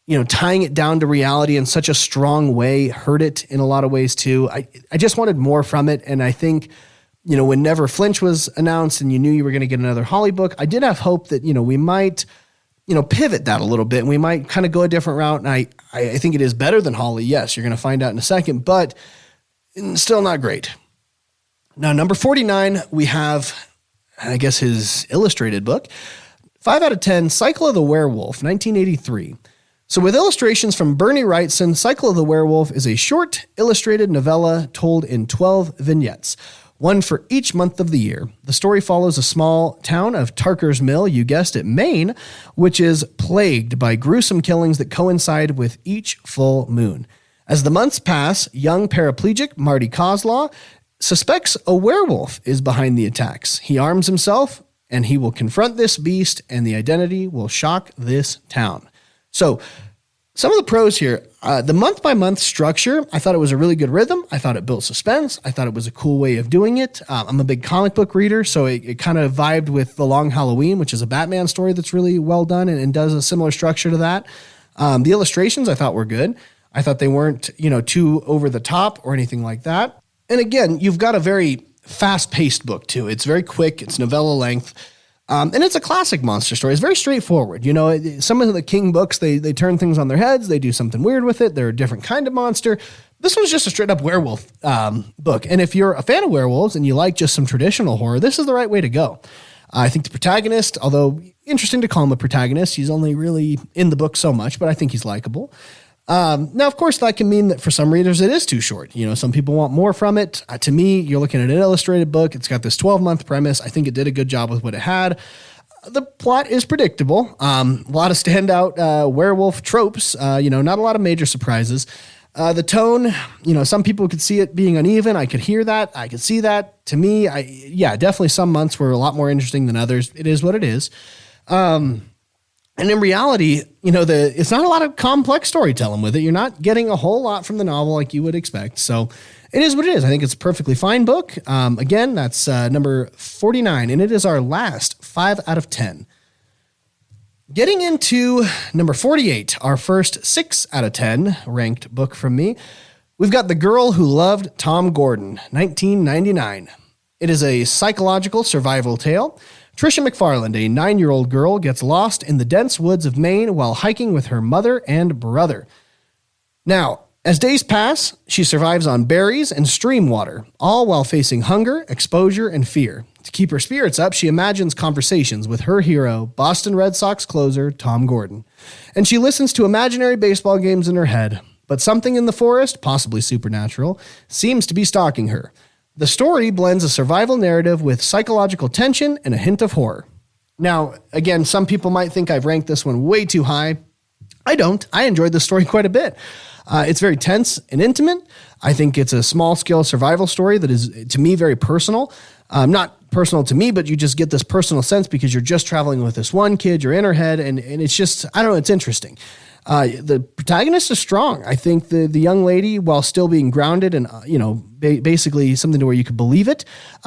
you know, tying it down to reality in such a strong way hurt it in a lot of ways too. I just wanted more from it. And I think, you know, when Never Flinch was announced and you knew you were going to get another Holly book, I did have hope that, you know, we might, you know, pivot that a little bit and we might kind of go a different route. And I think it is better than Holly. Yes, you're going to find out in a second, but still not great. Now, number 49, we have, I guess, his illustrated book, 5 out of 10, Cycle of the Werewolf, 1983. So with illustrations from Bernie Wrightson, Cycle of the Werewolf is a short illustrated novella told in 12 vignettes, one for each month of the year. The story follows a small town of Tarker's Mill, you guessed it, Maine, which is plagued by gruesome killings that coincide with each full moon. As the months pass, young paraplegic Marty Kozlaw suspects a werewolf is behind the attacks. He arms himself, and he will confront this beast, and the identity will shock this town. So some of the pros here, the month-by-month structure, I thought it was a really good rhythm. I thought it built suspense. I thought it was a cool way of doing it. I'm a big comic book reader, so it kind of vibed with The Long Halloween, which is a Batman story that's really well done and does a similar structure to that. The illustrations I thought were good. I thought they weren't, you know, too over the top or anything like that. And again, you've got a very fast-paced book too. It's very quick. It's novella length. And it's a classic monster story. It's very straightforward. You know, some of the King books, they turn things on their heads. They do something weird with it. They're a different kind of monster. This one's just a straight-up werewolf book. And if you're a fan of werewolves and you like just some traditional horror, this is the right way to go. I think the protagonist, although interesting to call him a protagonist, he's only really in the book so much, but I think he's likable. Now, of course, that can mean that for some readers, it is too short. You know, some people want more from it. To me, you're looking at an illustrated book. It's got this 12-month premise. I think it did a good job with what it had. The plot is predictable. A lot of standout werewolf tropes. You know, not a lot of major surprises. The tone, you know, some people could see it being uneven. I could hear that. I could see that. To me, definitely some months were a lot more interesting than others. It is what it is. And in reality, you know, it's not a lot of complex storytelling with it. You're not getting a whole lot from the novel like you would expect. So it is what it is. I think it's a perfectly fine book. Again, that's number 49, and it is our last 5 out of 10. Getting into number 48, our first 6 out of 10 ranked book from me, we've got The Girl Who Loved Tom Gordon, 1999. It is a psychological survival tale. Tricia McFarland, a 9-year-old girl, gets lost in the dense woods of Maine while hiking with her mother and brother. Now, as days pass, she survives on berries and stream water, all while facing hunger, exposure, and fear. To keep her spirits up, she imagines conversations with her hero, Boston Red Sox closer Tom Gordon. And she listens to imaginary baseball games in her head. But something in the forest, possibly supernatural, seems to be stalking her. The story blends a survival narrative with psychological tension and a hint of horror. Now, again, some people might think I've ranked this one way too high. I don't. I enjoyed the story quite a bit. It's very tense and intimate. I think it's a small-scale survival story that is, to me, very personal. Not personal to me, but you just get this personal sense because you're just traveling with this one kid, you're in her head, and it's just, I don't know, it's interesting. The protagonist is strong. I think the young lady, while still being grounded and, basically something to where you could believe it,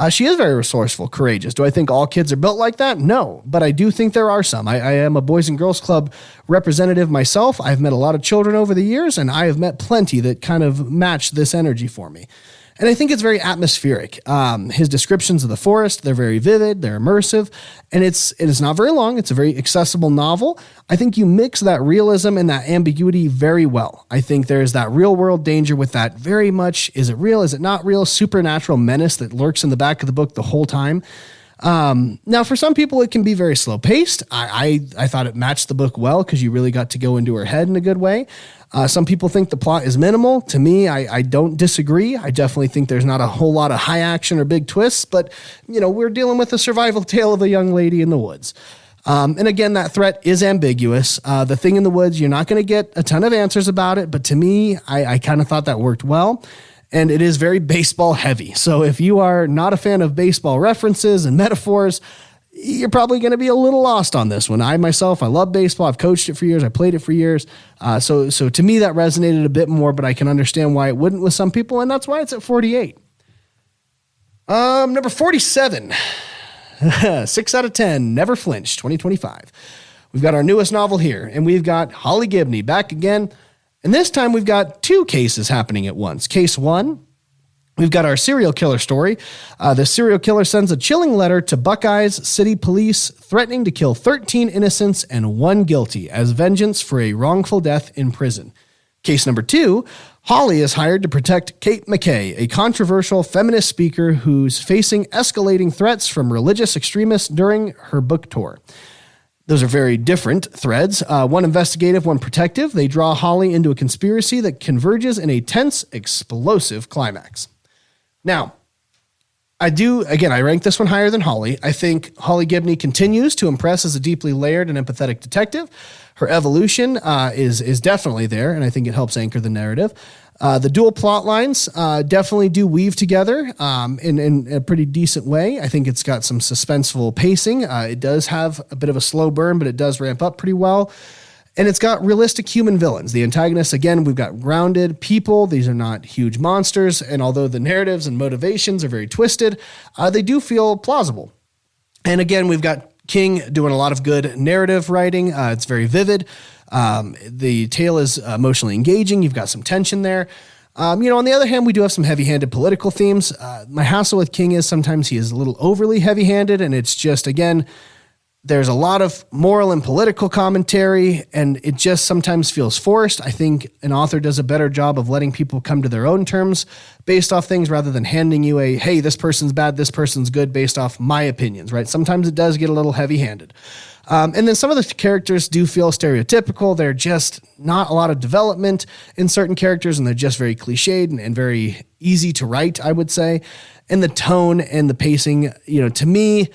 she is very resourceful, courageous. Do I think all kids are built like that? No, but I do think there are some. I am a Boys and Girls Club representative myself. I've met a lot of children over the years, and I have met plenty that kind of match this energy for me. And I think it's very atmospheric. His descriptions of the forest, they're very vivid, they're immersive, and it's not very long. It's a very accessible novel. I think you mix that realism and that ambiguity very well. I think there's that real world danger with that very much, is it real, is it not real, supernatural menace that lurks in the back of the book the whole time. Now, for some people, it can be very slow paced. I thought it matched the book well because you really got to go into her head in a good way. Some people think the plot is minimal. To me, I don't disagree. I definitely think there's not a whole lot of high action or big twists, but we're dealing with a survival tale of a young lady in the woods. And again, that threat is ambiguous. The thing in the woods, you're not going to get a ton of answers about it, but to me, I kind of thought that worked well. And it is very baseball heavy. So if you are not a fan of baseball references and metaphors, you're probably going to be a little lost on this one. I love baseball. I've coached it for years. I played it for years. So to me, that resonated a bit more, but I can understand why it wouldn't with some people. And that's why it's at 48. Number 47, 6 out of 10, Never Flinch, 2025. We've got our newest novel here, and we've got Holly Gibney back again. And this time we've got two cases happening at once. Case one, we've got our serial killer story. The serial killer sends a chilling letter to Buckeyes City Police threatening to kill 13 innocents and 1 guilty as vengeance for a wrongful death in prison. Case number 2, Holly is hired to protect Kate McKay, a controversial feminist speaker who's facing escalating threats from religious extremists during her book tour. Those are very different threads. One investigative, one protective. They draw Holly into a conspiracy that converges in a tense, explosive climax. Now, I rank this one higher than Holly. I think Holly Gibney continues to impress as a deeply layered and empathetic detective. Her evolution is definitely there, and I think it helps anchor the narrative. The dual plot lines definitely do weave together in a pretty decent way. I think it's got some suspenseful pacing. It does have a bit of a slow burn, but it does ramp up pretty well. And it's got realistic human villains. The antagonists, again, we've got grounded people. These are not huge monsters. And although the narratives and motivations are very twisted, they do feel plausible. And again, we've got King doing a lot of good narrative writing. It's very vivid. The tale is emotionally engaging. You've got some tension there. On the other hand, we do have some heavy-handed political themes. My hassle with King is sometimes he is a little overly heavy-handed, and it's just, again, there's a lot of moral and political commentary, and it just sometimes feels forced. I think an author does a better job of letting people come to their own terms based off things rather than handing you hey, this person's bad, this person's good based off my opinions, right? Sometimes it does get a little heavy-handed. And then some of the characters do feel stereotypical. They're just not a lot of development in certain characters, and they're just very cliched and very easy to write, I would say. And the tone and the pacing, to me,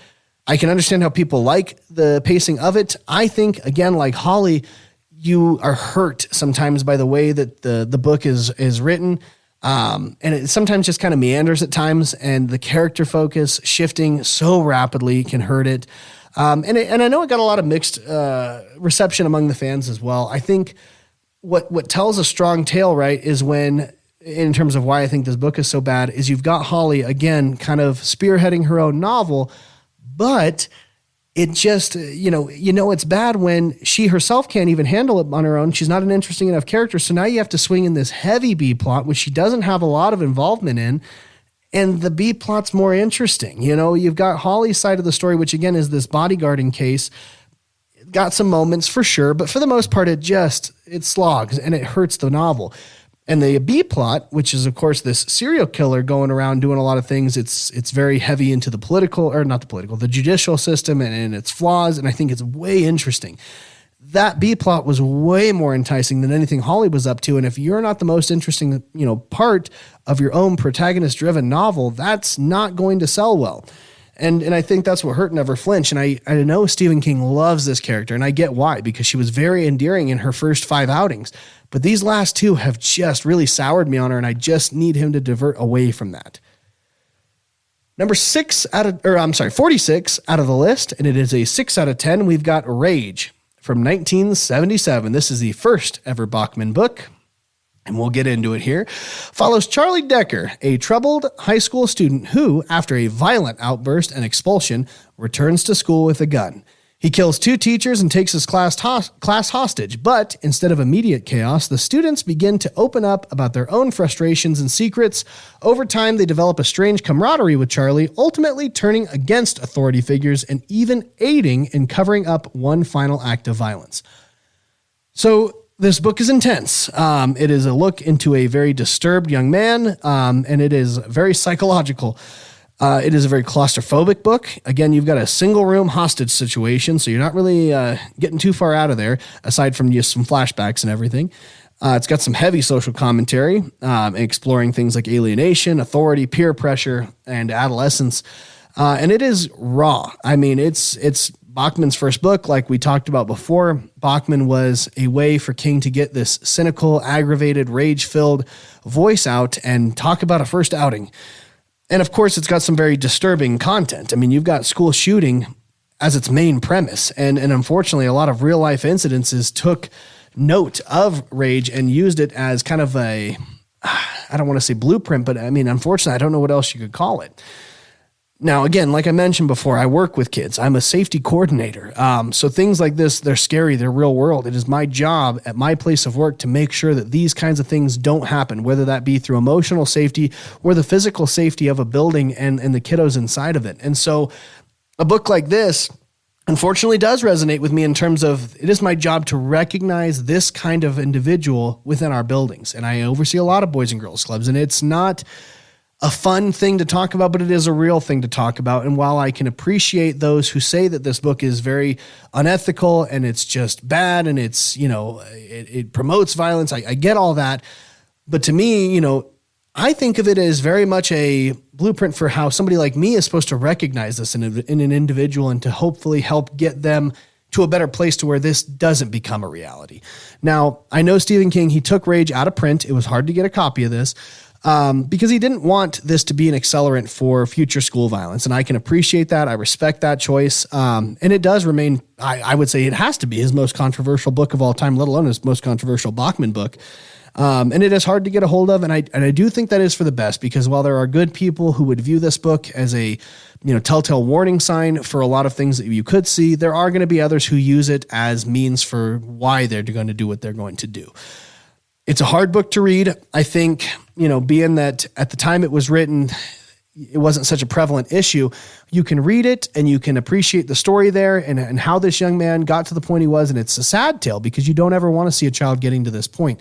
I can understand how people like the pacing of it. I think, again, like Holly, you are hurt sometimes by the way that the book is written. And it sometimes just kind of meanders at times, and the character focus shifting so rapidly can hurt it. And I know it got a lot of mixed reception among the fans as well. I think what tells a strong tale, right, is when, in terms of why I think this book is so bad, is you've got Holly, again, kind of spearheading her own novel, but it just, it's bad when she herself can't even handle it on her own. She's not an interesting enough character. So now you have to swing in this heavy B plot, which she doesn't have a lot of involvement in. And the B plot's more interesting. You've got Holly's side of the story, which again is this bodyguarding case. Got some moments for sure, but for the most part, it slogs and it hurts the novel. And the B plot, which is of course this serial killer going around doing a lot of things, it's very heavy into the judicial system and its flaws. And I think it's way interesting. That B plot was way more enticing than anything Holly was up to. And if you're not the most interesting, part of your own protagonist-driven novel, that's not going to sell well. And I think that's what hurt Never Flinch. And I know Stephen King loves this character, and I get why, because she was very endearing in her first 5 outings. But these last 2 have just really soured me on her, and I just need him to divert away from that. Number 46 out of the list, and it is a 6 out of 10. We've got Rage from 1977. This is the first ever Bachman book, and we'll get into it here. Follows Charlie Decker, a troubled high school student who, after a violent outburst and expulsion, returns to school with a gun. He kills 2 teachers and takes his class hostage, but instead of immediate chaos, the students begin to open up about their own frustrations and secrets. Over time, they develop a strange camaraderie with Charlie, ultimately turning against authority figures and even aiding in covering up one final act of violence. So this book is intense. It is a look into a very disturbed young man, and it is very psychological. It is a very claustrophobic book. Again, you've got a single room hostage situation, so you're not really getting too far out of there, aside from just some flashbacks and everything. It's got some heavy social commentary, exploring things like alienation, authority, peer pressure, and adolescence. And it is raw. I mean, it's Bachman's first book, like we talked about before. Bachman was a way for King to get this cynical, aggravated, rage-filled voice out and talk about a first outing. And of course, it's got some very disturbing content. I mean, you've got school shooting as its main premise. And unfortunately, a lot of real-life incidences took note of rage and used it as kind of I don't want to say blueprint, but I mean, unfortunately, I don't know what else you could call it. Now, again, like I mentioned before, I work with kids. I'm a safety coordinator. So things like this, they're scary. They're real world. It is my job at my place of work to make sure that these kinds of things don't happen, whether that be through emotional safety or the physical safety of a building and the kiddos inside of it. And so a book like this, unfortunately, does resonate with me in terms of it is my job to recognize this kind of individual within our buildings. And I oversee a lot of boys and girls clubs, and it's not a fun thing to talk about, but it is a real thing to talk about. And while I can appreciate those who say that this book is very unethical and it's just bad and it's, it promotes violence, I get all that. But to me, I think of it as very much a blueprint for how somebody like me is supposed to recognize this in an individual and to hopefully help get them to a better place to where this doesn't become a reality. Now, I know Stephen King, he took Rage out of print. It was hard to get a copy of this. Because he didn't want this to be an accelerant for future school violence. And I can appreciate that. I respect that choice. And it does remain, I would say it has to be his most controversial book of all time, let alone his most controversial Bachman book. And it is hard to get a hold of. And I do think that is for the best, because while there are good people who would view this book as a, telltale warning sign for a lot of things that you could see, there are going to be others who use it as means for why they're going to do what they're going to do. It's a hard book to read. I think, being that at the time it was written, it wasn't such a prevalent issue. You can read it and you can appreciate the story there and how this young man got to the point he was. And it's a sad tale because you don't ever want to see a child getting to this point.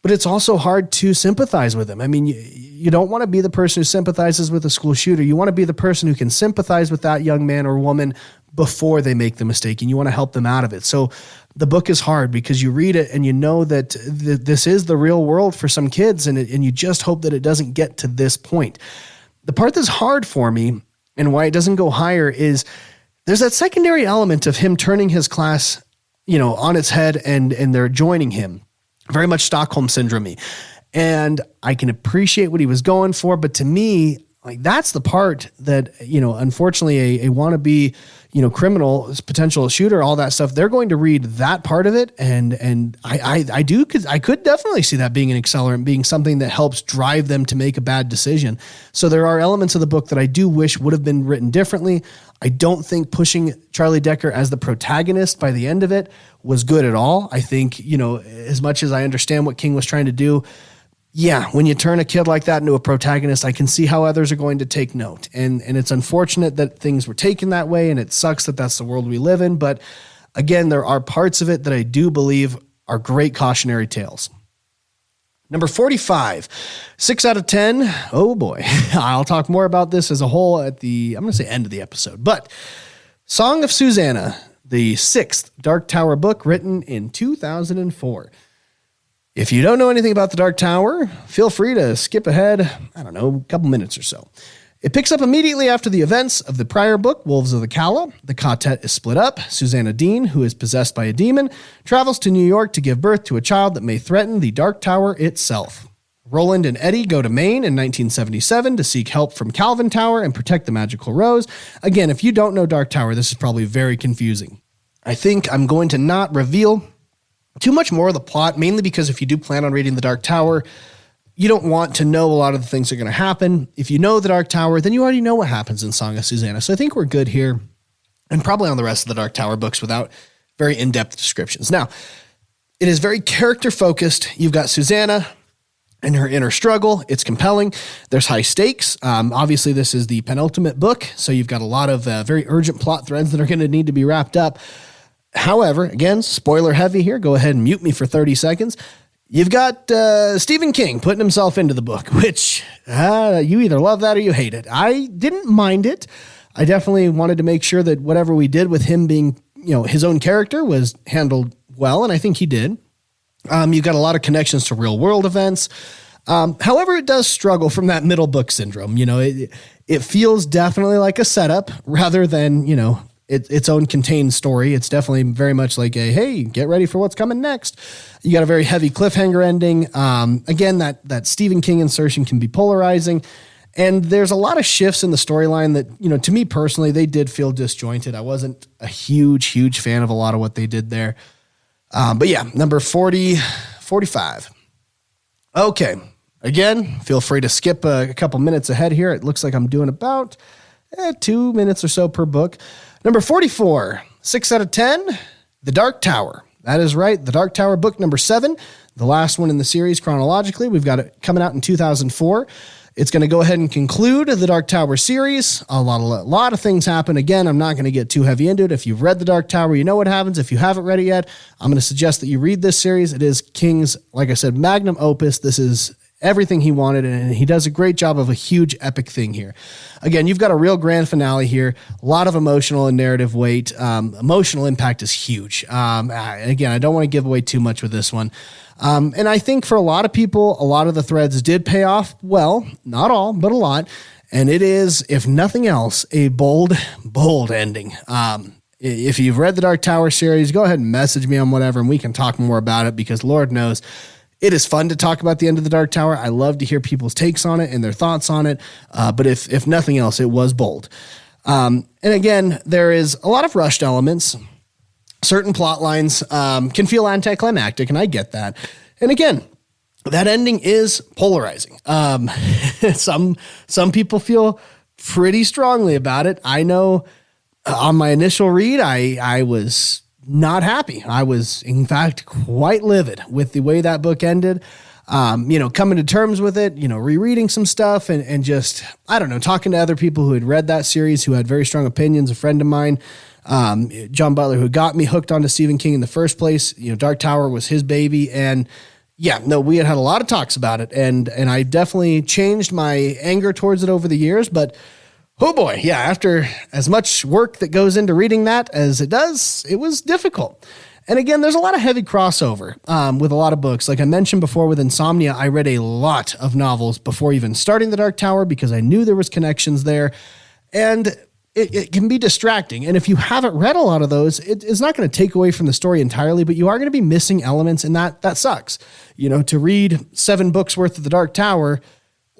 But it's also hard to sympathize with him. I mean, you don't want to be the person who sympathizes with a school shooter. You want to be the person who can sympathize with that young man or woman before they make the mistake, and you want to help them out of it. So the book is hard because you read it and you know that this is the real world for some kids, and you just hope that it doesn't get to this point. The part that's hard for me and why it doesn't go higher is there's that secondary element of him turning his class, on its head and they're joining him. Very much Stockholm syndrome-y. And I can appreciate what he was going for, but to me, like that's the part that, unfortunately a wannabe, criminal, potential shooter, all that stuff, they're going to read that part of it. And I do, because I could definitely see that being an accelerant, being something that helps drive them to make a bad decision. So there are elements of the book that I do wish would have been written differently. I don't think pushing Charlie Decker as the protagonist by the end of it was good at all. I think, as much as I understand what King was trying to do, yeah, when you turn a kid like that into a protagonist, I can see how others are going to take note. And it's unfortunate that things were taken that way, and it sucks that that's the world we live in. But again, there are parts of it that I do believe are great cautionary tales. Number 45, 6 out of 10. Oh boy. I'll talk more about this as a whole at I'm going to say end of the episode, but Song of Susanna, the 6th Dark Tower book written in 2004. If you don't know anything about the Dark Tower, feel free to skip ahead, a couple minutes or so. It picks up immediately after the events of the prior book, Wolves of the Calla. The quartet is split up. Susanna Dean, who is possessed by a demon, travels to New York to give birth to a child that may threaten the Dark Tower itself. Roland and Eddie go to Maine in 1977 to seek help from Calvin Tower and protect the magical rose. Again, if you don't know Dark Tower, this is probably very confusing. I think I'm going to not reveal too much more of the plot, mainly because if you do plan on reading the Dark Tower, you don't want to know a lot of the things that are going to happen. If you know the Dark Tower, then you already know what happens in Song of Susanna. So I think we're good here, and probably on the rest of the Dark Tower books without very in-depth descriptions. Now, it is very character-focused. You've got Susanna and her inner struggle. It's compelling. There's high stakes. Obviously, this is the penultimate book, so you've got a lot of very urgent plot threads that are going to need to be wrapped up. However, again, spoiler heavy here. Go ahead and mute me for 30 seconds. You've got Stephen King putting himself into the book, which you either love that or you hate it. I didn't mind it. I definitely wanted to make sure that whatever we did with him being, his own character was handled well, and I think he did. You've got a lot of connections to real world events. However, it does struggle from that middle book syndrome. It feels definitely like a setup rather than, its own contained story. It's definitely very much like hey, get ready for what's coming next. You got a very heavy cliffhanger ending. Again, that Stephen King insertion can be polarizing. And there's a lot of shifts in the storyline that, to me personally, they did feel disjointed. I wasn't a huge fan of a lot of what they did there. But yeah, number 45. Okay. Again, feel free to skip a couple minutes ahead here. It looks like I'm doing about 2 minutes or so per book. Number 44, 6 out of 10, The Dark Tower. That is right. The Dark Tower, book number 7, the last one in the series chronologically. We've got it coming out in 2004. It's going to go ahead and conclude the Dark Tower series. A lot of things happen. Again, I'm not going to get too heavy into it. If you've read the Dark Tower, you know what happens. If you haven't read it yet, I'm going to suggest that you read this series. It is King's, like I said, magnum opus. This is everything he wanted, and he does a great job of a huge epic thing here. Again, you've got a real grand finale here, a lot of emotional and narrative weight. Emotional impact is huge. Again, I don't want to give away too much with this one. And I think for a lot of people, a lot of the threads did pay off well, not all, but a lot. And it is, if nothing else, a bold ending. If you've read the Dark Tower series, go ahead and message me on whatever, and we can talk more about it, because Lord knows, it is fun to talk about the end of the Dark Tower. I love to hear people's takes on it and their thoughts on it. But if nothing else, it was bold. And again, there is a lot of rushed elements. Certain plot lines can feel anticlimactic, and I get that. And again, that ending is polarizing. Some people feel pretty strongly about it. I know on my initial read, I was not happy. I was, in fact, quite livid with the way that book ended. Coming to terms with it, rereading some stuff and just, I don't know, talking to other people who had read that series, who had very strong opinions. A friend of mine, John Butler, who got me hooked onto Stephen King in the first place. Dark Tower was his baby. And yeah, no, we had a lot of talks about it. And I definitely changed my anger towards it over the years, but oh boy, yeah, after as much work that goes into reading that as it does, it was difficult. And again, there's a lot of heavy crossover with a lot of books. Like I mentioned before with Insomnia, I read a lot of novels before even starting The Dark Tower because I knew there was connections there. And it can be distracting. And if you haven't read a lot of those, it's not going to take away from the story entirely, but you are going to be missing elements, and that sucks. To read 7 books worth of The Dark Tower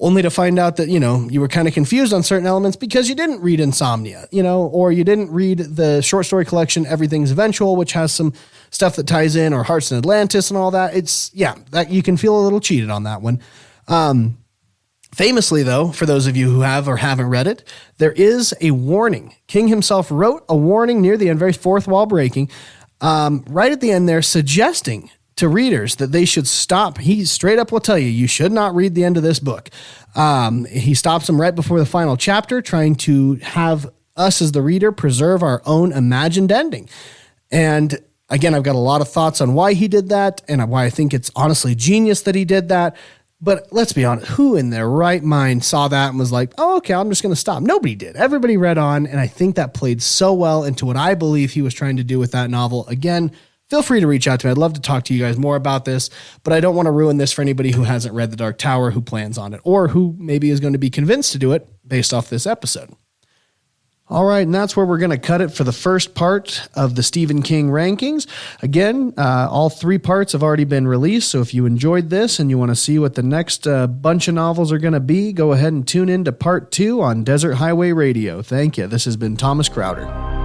only to find out that, you were kind of confused on certain elements because you didn't read Insomnia, or you didn't read the short story collection, Everything's Eventual, which has some stuff that ties in, or Hearts in Atlantis and all that. That you can feel a little cheated on that one. Famously, though, for those of you who have or haven't read it, there is a warning. King himself wrote a warning near the end, very fourth wall breaking, right at the end there, suggesting to readers that they should stop. He straight up will tell you should not read the end of this book. He stops them right before the final chapter, trying to have us as the reader preserve our own imagined ending. And again, I've got a lot of thoughts on why he did that and why I think it's honestly genius that he did that. But let's be honest, who in their right mind saw that and was like, oh, okay, I'm just going to stop? Nobody did. Everybody read on. And I think that played so well into what I believe he was trying to do with that novel. Again, feel free to reach out to me. I'd love to talk to you guys more about this, but I don't want to ruin this for anybody who hasn't read The Dark Tower, who plans on it, or who maybe is going to be convinced to do it based off this episode. All right, and that's where we're going to cut it for the first part of the Stephen King rankings. Again, all 3 parts have already been released, so if you enjoyed this and you want to see what the next bunch of novels are going to be, go ahead and tune in to part 2 on Desert Highway Radio. Thank you. This has been Thomas Crowder.